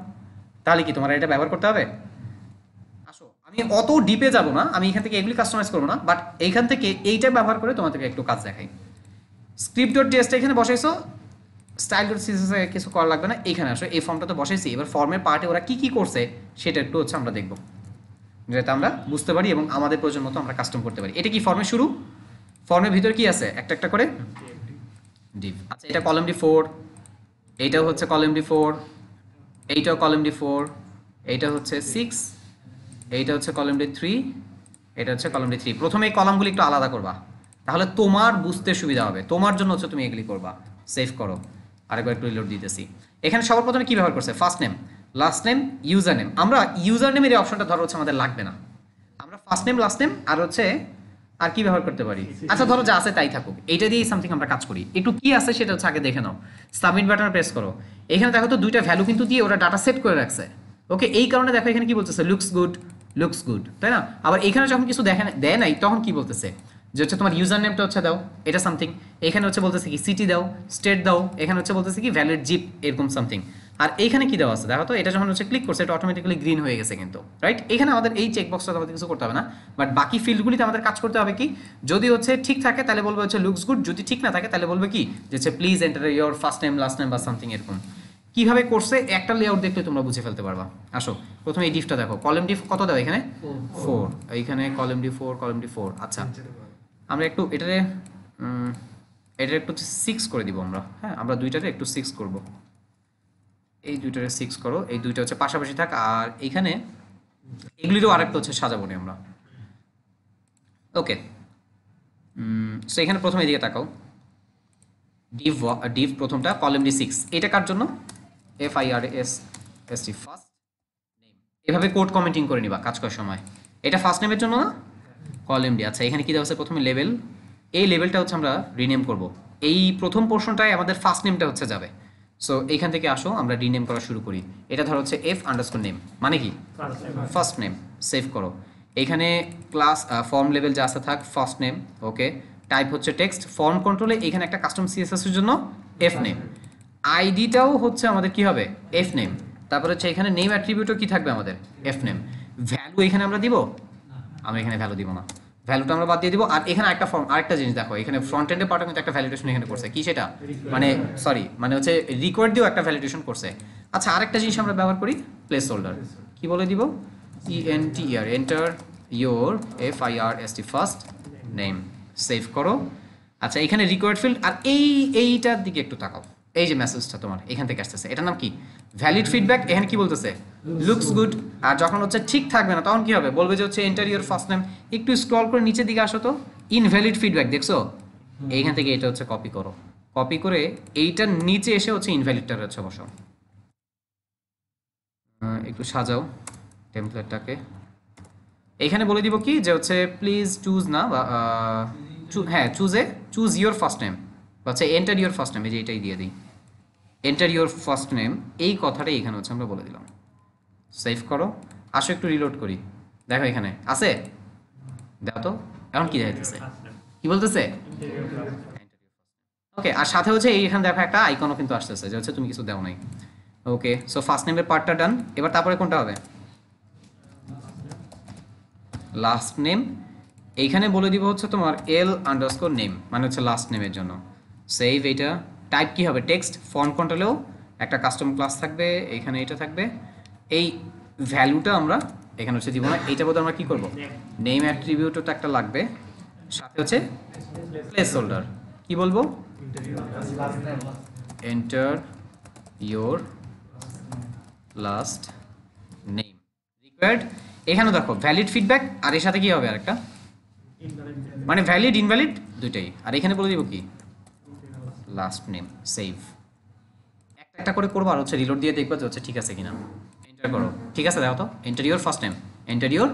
Speaker 1: তাহলে কি তোমার এটা ব্যবহার করতে হবে। আসো আমি অত ডিপে যাব না, আমি এখান থেকে এগুলি কাস্টমাইজ করবো না, বাট এইখান থেকে এইটা ব্যবহার করে তোমাদেরকে একটু কাজ দেখাই। script.js এখানে বসাইছো, style.css এ কিছু করা লাগবে না, এইখানে আসো, এই ফর্মটা তো বসাইছি, এবার ফর্মের পার্টে ওরা কি কি করছে সেটা একটু হচ্ছে আমরা দেখবো, যাতে আমরা বুঝতে পারি এবং আমাদের প্রয়োজন মতো আমরা কাস্টম করতে পারি। এটা কি ফর্মের শুরু, ফর্মের ভিতর কি আছে একটা একটা করে ডিভ। আচ্ছা, এটা কলাম D4, এইটাও হচ্ছে কলাম D4, এইটাও কলাম D4, এইটা হচ্ছে 6, এইটা হচ্ছে কলাম D3, এটা হচ্ছে কলাম D3। প্রথমে এই কলামগুলি একটু আলাদা করবা, তাহলে তোমার বুঝতে সুবিধা হবে, তোমার জন্য হচ্ছে তুমি এগুলি করবা। সেভ করো, আরেকবার একটু রিলোড দিতেছি। এখানে সবার প্রথমে কি ব্যবহার করছে? First name, last name, user name. আমরা ইউজার নেমের এই অপশনটা ধরো হচ্ছে আমাদের লাগবে না, আমরা ফার্স্ট নেম, লাস্ট নেম আর হচ্ছে আর কি ব্যবহার করতে পারি? আচ্ছা ধরো যা আছে তাই থাকুক, এইটা দিয়েই সামথিং আমরা কাজ করি। একটু কি আছে সেটা হচ্ছে আগে দেখে নাও। সাবমিট বাটন প্রেস করো। এখানে দেখো তো দুইটা ভ্যালু কিন্তু দিয়ে ওরা ডাটা সেট করে রাখছে। ওকে, এই কারণে দেখো এখানে কি বলতেছে? লুকস গুড, তাই না? আবার এখানে যখন কিছু দেয় নাই তখন কি বলতেছে? যে হচ্ছে তোমার ইউজার নেমটা হচ্ছে দাও, এটা সামথিং। এখানে হচ্ছে বলতেছে কি সিটি দাও, স্টেট দাও, এখানে হচ্ছে বলতেছে কি ভ্যালিড জিপ, এরকম সামথিং। আর এইখানে কি দেওয়া আছে দেখো তো, এটা যখন হচ্ছে ক্লিক করছে এটা অটোমেটিক্যালি গ্রিন হয়ে গেছে কিন্তু, রাইট? এখানে আমাদের এই চেকবক্সটা আমাদের কিছু করতে হবে না, বাট বাকি ফিল্ডগুলিতে আমাদের কাজ করতে হবে কি? যদি হচ্ছে ঠিক থাকে তাহলে বলবে হচ্ছে লুকস গুড, যদি ঠিক না থাকে তাহলে বলবে কি যে হচ্ছে please enter your first name, last name বা সামথিং এরকম। কিভাবে করছে একটা লেআউট দেখলে তোমরা বুঝে ফেলতে পারবা। আসো প্রথমে এই ডিফটা দেখো, কলাম ডিফ কত দাও এখানে? 4। এইখানে কলাম ডি 4। আচ্ছা আমরা একটু এটারে একটু 6 করে দিব আমরা। হ্যাঁ, আমরা দুইটারে একটু 6 করব। এই দুইটারে 6 করো, এই দুইটা হচ্ছে পাশাপাশি থাক। আর এইখানে এগুলিরও আরেকটা হচ্ছে সাজাবো নি আমরা। ওকে, সো এখানে প্রথমে এদিকে তাকাও, ডিভ প্রথমটা কলাম ডি 6, এটা কার জন্য? FIRST first name. এভাবে কোড কমেন্টিং করে নিবা কাজ করার সময়। এটা ফার্স্ট নেমের জন্য না, কলাম ডি। আচ্ছা এখানে কি দেওয়া আছে? প্রথমে লেভেল, এই লেভেলটা হচ্ছে আমরা রিনেম করব। এই প্রথম পোর্শনটায় আমাদের ফার্স্ট নেমটা হচ্ছে যাবে। সো এইখান থেকে আসো আমরা রিনেম করা শুরু করি। এটা ধরো হচ্ছে F_name, মানে কি ফার্স্ট নেম। সেভ করো। এইখানে ক্লাস ফর্ম লেভেল যা আছে থাক, ফার্স্ট নেম। ওকে, টাইপ হচ্ছে টেক্সট। ফর্ম কন্ট্রোলে এখানে একটা কাস্টম CSS এর জন্য F নেম, আইডিটাও হচ্ছে আমাদের কি হবে? F name. তারপর হচ্ছে এখানে নেম অ্যাট্রিবিউটও কি থাকবে আমাদের? F name. ভ্যালু এখানে আমরা দিব, আমরা এখানে ভ্যালু দিব না, ভ্যালুটা আমরা বাদ দিয়ে দিব। আর এখানে একটা ফর্ম, আরেকটা জিনিস দেখো, এখানে ফ্রন্ট এন্ডের পার্টে কিন্তু একটা ভ্যালিডেশন এখানে করছে। কি সেটা? মানে হচ্ছে রিকোয়ার্ড দিয়েও একটা ভ্যালিডেশন করছে। আচ্ছা আরেকটা জিনিস আমরা ব্যবহার করি, প্লেস হোল্ডার। কি বলে দিব? ENTR, enter your FIRST first name. Save করো। আচ্ছা এখানে রিকোয়ার্ড ফিল্ড, আর এইটার দিকে একটু তাকাও। এই যে মেসেজটা তোমার এখান থেকে আসতেছে, এটার নাম কি? Valid feedback. এখানে কি বলতেছে? Looks good. আর যখন হচ্ছে ঠিক থাকবে না তখন কি হবে? বলবে যে হচ্ছে এন্টার ইওর ফার্স্ট নেম। একটু স্ক্রল করে নিচের দিকে আসো তো, ইনভ্যালিড ফিডব্যাক দেখছো? এইখান থেকে এটা হচ্ছে কপি করো, কপি করে এইটার নিচে এসে হচ্ছে ইনভ্যালিডটার হচ্ছে বসাও। একটু সাজাও টেমপ্লেটটাকে। এইখানে বলে দিব কি যে হচ্ছে প্লিজ চুজ না, বা হ্যাঁ চুজ ইওর ফার্স্ট নেম, আচ্ছা এন্টার ইওর ফার্স্ট নেম, এই যে এটাই দিয়ে দিই, এন্টার ইওর ফার্স্ট নেম। এই কথাটাই এখানে হচ্ছে আমরা বলে দিলাম। সেভ করো। আসো একটু রিলোড করি, দেখো এখানে আছে, দেখো তো এখন কি দেখাইতেছে, কি বলতেছে? ওকে, আর সাথে হচ্ছে এইখানে দেখো একটা আইকনও কিন্তু আসতেছে যে হচ্ছে তুমি কিছু দাও নাই। ওকে, সো ফার্স্ট নেমের পার্টটা ডান। এবার তারপরে কোনটা হবে? Last name. এইখানে বলে দিব হচ্ছে তোমার L_name, মানে হচ্ছে লাস্ট নেমের জন্য। সেভ। এইটা টাইপ কি হবে? টেক্সট। ফর্ম কন্ট্রোলেও একটা কাস্টম ক্লাস থাকবে, এইখানে এটা থাকবে। এই ভ্যালুটা আমরা এখানে হচ্ছে দিব না, এইটা বোধহয় আমরা কি করব? নেম অ্যাট্রিবিউটও তো একটা লাগবে, সাথে হচ্ছে প্লেস হোল্ডার। কি বলবো? Enter your last name required. এখানে দেখো ভ্যালিড ফিডব্যাক, আর এর সাথে কি হবে আরেকটা, মানে ভ্যালিড ইনভ্যালিড দুইটাই। আর এখানে বলে দিব কি লাস্ট নেম। সেভ। একটা করে করবো, আর হচ্ছে রিলোড দিয়ে দেখবো যে হচ্ছে ঠিক আছে কিনা। এন্টার করো, ঠিক আছে দেখো তো, enter your first name, enter your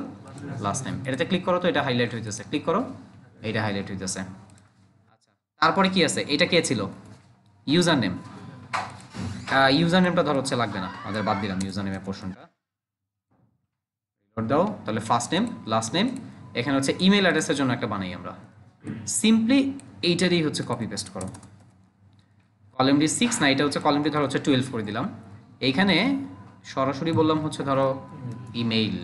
Speaker 1: last name. এটাতে ক্লিক করো তো এটা হাইলাইট হইতেছে, ক্লিক করো, এইটা হাইলাইট হইতেছে। আচ্ছা তারপরে কি আছে? এটা কে ছিল? User name. ইউজার নেমটা ধর হচ্ছে লাগবে না, আমাদের বাদ দিলাম ইউজার নেমের পোর্শনটা। রিলোড দাও, তাহলে ফার্স্ট নেম, লাস্ট নেম। এখানে হচ্ছে ইমেল অ্যাড্রেসের জন্য একটা বানাই আমরা। সিম্পলি এইটারই হচ্ছে কপি পেস্ট করো। কলাম ডি 6 না, এটা হচ্ছে কলাম ডি ধরো হচ্ছে 12 করে দিলাম। এইখানে সরাসরি বললাম হচ্ছে ধরো ইমেইল।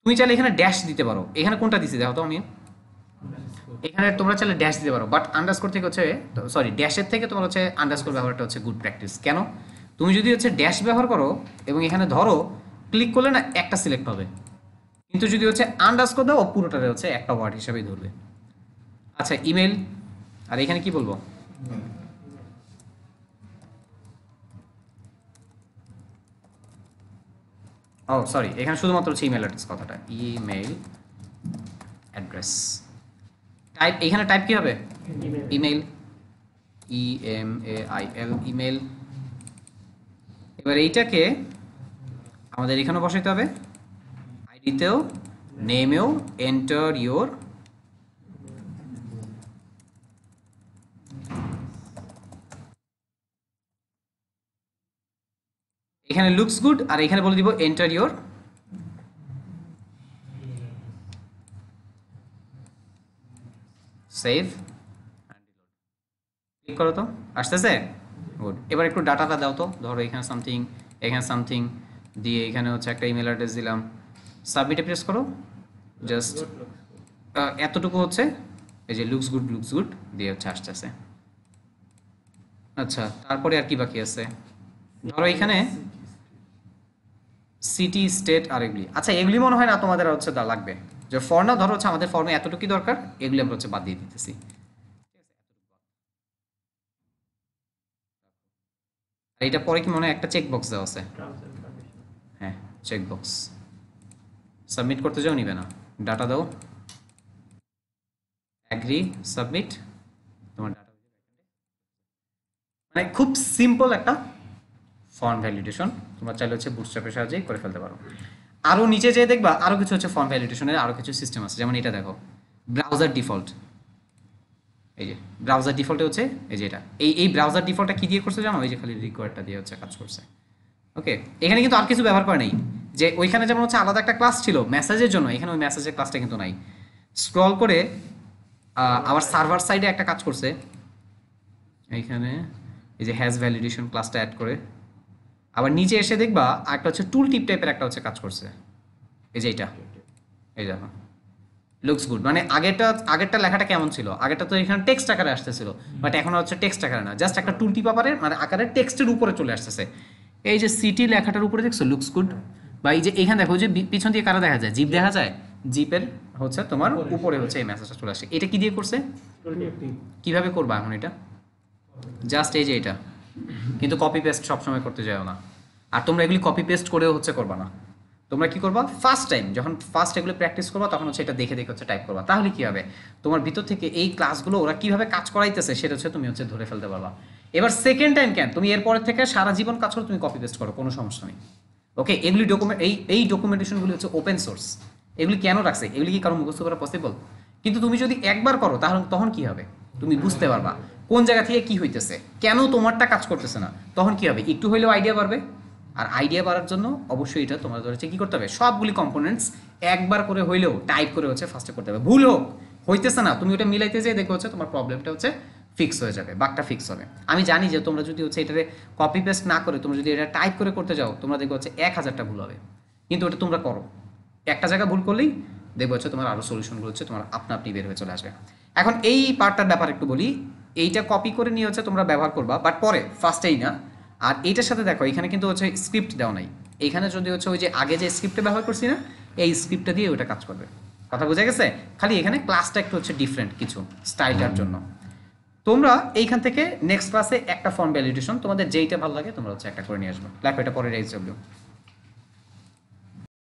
Speaker 1: তুমি চাইলে এখানে ড্যাশ দিতে পারো, এখানে কোনটা দিছি দেখো তো আমি, এখানে তোমরা চাইলে ড্যাশ দিতে পারো, বাট আন্ডারস্কোর থেকে হচ্ছে সরি ড্যাশের থেকে তোমার হচ্ছে আন্ডারস্কোর ব্যবহারটা হচ্ছে গুড প্র্যাকটিস। কেন? তুমি যদি হচ্ছে ড্যাশ ব্যবহার করো এবং এখানে ধরো ক্লিক করলে না একটা সিলেক্ট হবে, কিন্তু যদি হচ্ছে আন্ডারস্কোর দাও পুরোটারে হচ্ছে একটা ওয়ার্ড হিসেবেই ধরবে। আচ্ছা ইমেল, আর এখানে কি বলবো? ও সরি, এখানে শুধুমাত্র হচ্ছে ইমেল অ্যাড্রেস কথাটা, ইমেল অ্যাড্রেস। টাইপ, এখানে টাইপ কি হবে? ইমেল। EMAIL email. এবার এইটাকে আমাদের এখানে বসাইতে হবে, আইডিতেও নেমেও এন্টার ইওর এখানে লুকস গুড আর এখানে বলে দিব এন্টার ইওর সেভ। ক্লিক করো তো, আসতেছে? গুড। এবার একটু ডাটাটা দাও তো, ধরো এখানে সামথিং, এখানে সামথিং দিয়ে এখানে হচ্ছে একটা ইমেল অ্যাড্রেস দিলাম, সাবমিটে প্রেস করো। জাস্ট এতটুকু হচ্ছে এই যে লুকস গুড দিয়ে হচ্ছে আসতেছে। আচ্ছা, তারপরে আর কি বাকি আছে? ধরো এখানে সিটি স্টেট আর এগুলি, আচ্ছা এগুলি মনে হয় না তোমাদের হচ্ছে লাগবে, যে ফর না ধরো হচ্ছে আমাদের ফর্মে এতটুকুই দরকার, এগুলি আমরা হচ্ছে বাদ দিয়ে দিতেছি। আর এটা পরে কি মনে হয় একটা চেক বক্স দেওয়া আছে?
Speaker 2: Terms and conditions.
Speaker 1: হ্যাঁ, চেক বক্স। সাবমিট করতে যাও, নিবে না, ডাটা দাও, অ্যাগ্রি, সাবমিট, তোমার ডাটা। মানে খুব সিম্পল একটা ফর্ম ভ্যালিডেশন, তোমরা চাইলে হচ্ছে বুটস্ট্র্যাপের সাহায্যেই করে ফেলতে পারো। আরও নিচে যেয়ে দেখবা আরও কিছু হচ্ছে ফর্ম ভ্যালিডেশনের আরও কিছু সিস্টেম আছে, যেমন এটা দেখো, ব্রাউজার ডিফল্ট। এই যে ব্রাউজার ডিফল্টে হচ্ছে এই যে এটা, এই ব্রাউজার ডিফল্টটা কি দিয়ে করছে জানো? এই যে খালি রিকোয়ারটা দিয়ে হচ্ছে কাজ করছে। ওকে, এখানে কিন্তু আর কিছু ব্যবহার করে নেই, যে ওইখানে যেমন হচ্ছে আলাদা একটা ক্লাস ছিল মেসেজের জন্য, এখানে ওই মেসেজের ক্লাসটা কিন্তু নাই। স্ক্রল করে আবার সার্ভার সাইডে একটা কাজ করছে, এইখানে এই যে হ্যাজ ভ্যালিডেশন ক্লাসটা অ্যাড করে, আবার নিচে এসে দেখবা একটা হচ্ছে টুল টিপ টাইপের একটা হচ্ছে কাজ করছে, এই যে এইটা, এই দেখো লুকস গুড। মানে আগেরটা লেখাটা কেমন ছিল? আগেরটা তো এখানে টেক্সট আকারে আসতেছিল, বাট এখন হচ্ছে টেক্সট আকারে না, জাস্ট একটা টুল টিপ মানে আকারে টেক্সটের উপরে চলে আসতেছে। এই যে সিটি লেখাটার উপরে দেখছো লুকস গুড, বা এই যে এখানে দেখো যে পিছন দিয়ে কারা দেখা যায়, জিপ দেখা যায়, জিপের হচ্ছে তোমার উপরে হচ্ছে এই মেসেজটা চলে আসে। এটা কি দিয়ে করছে? কিভাবে করবা এখন এটা? জাস্ট এই যে এটা, কিন্তু কপি পেস্ট সবসময় করতে যাও না, আর তোমরা এগুলি কপি পেস্ট করেও হচ্ছে করবা না। তোমরা কি করবা, ফার্স্ট টাইম যখন এগুলো প্র্যাকটিস করবা তখন হচ্ছে এটা দেখে দেখে হচ্ছে টাইপ করবা, তাহলে কি হবে তোমার ভিতর থেকে এই ক্লাসগুলো ওরা কিভাবে কাজ করাইতেছে সেটা হচ্ছে তুমি হচ্ছে ধরে ফেলতে পারবা। এবার সেকেন্ড টাইম কেন, তুমি এরপরের থেকে সারা জীবন কাজ করো, তুমি কপি পেস্ট করো, কোনো সমস্যা নেই। ওকে, এগুলি এই ডকুমেন্টেশনগুলি হচ্ছে ওপেন সোর্স। এগুলি কেন রাখছে? এগুলি কি কারো মুখস্থ করা পসিবল? কিন্তু তুমি যদি একবার করো তাহলে তখন কি হবে, তুমি বুঝতে পারবা কোন জায়গা থেকে কি হইতেছে, কেন তোমারটা কাজ করতেছে না। তখন কি হবে, একটু হইলেও আইডিয়া বাড়বে। আর আইডিয়া বাড়ার জন্য অবশ্যই এটা তোমাদের হচ্ছে কি করতে হবে, সবগুলি কম্পোনেন্টস একবার করে হইলেও টাইপ করে হচ্ছে ফার্স্টে করতে হবে। ভুল হোক, হইতেছে না, তুমি ওটা মিলাইতে যেয়ে দেখো হচ্ছে তোমার প্রবলেমটা হচ্ছে ফিক্স হয়ে যাবে, বাগটা ফিক্স হবে। আমি জানি যে তোমরা যদি হচ্ছে এটারে কপি পেস্ট না করে তোমরা যদি এটা টাইপ করে করতে যাও, তোমরা দেখো হচ্ছে 1000টা ভুল হবে, কিন্তু ওটা তোমরা করো, একটা জায়গা ভুল করলেই দেখবো হচ্ছে তোমার আরও সলিউশনগুলো হচ্ছে তোমার আপনি বের হয়ে চলে আসবে। এখন এই পার্টটার ব্যাপার একটু বলি, এইটা কপি করে নিয়ে হচ্ছে তোমরা ব্যবহার করবা, বাট পরে ফার্স্টেই না। আর এইটার সাথে দেখো এখানে কিন্তু হচ্ছে স্ক্রিপ্ট দেওয়া নাই, এইখানে যদি হচ্ছে ওই যে আগে যে স্ক্রিপ্টটা ব্যবহার করছি না, এই স্ক্রিপ্টটা দিয়ে ওটা কাজ করবে। কথা বোঝা গেছে? খালি এখানে ক্লাসটা একটু হচ্ছে ডিফারেন্ট কিছু স্টাইলটার জন্য। তোমরা এইখান থেকে নেক্সট ক্লাসে একটা ফর্ম ভ্যালিডেশন তোমাদের যেইটা ভালো লাগে তোমরা হচ্ছে একটা করে নিয়ে আসবে। লেখো এটা পরে রেজ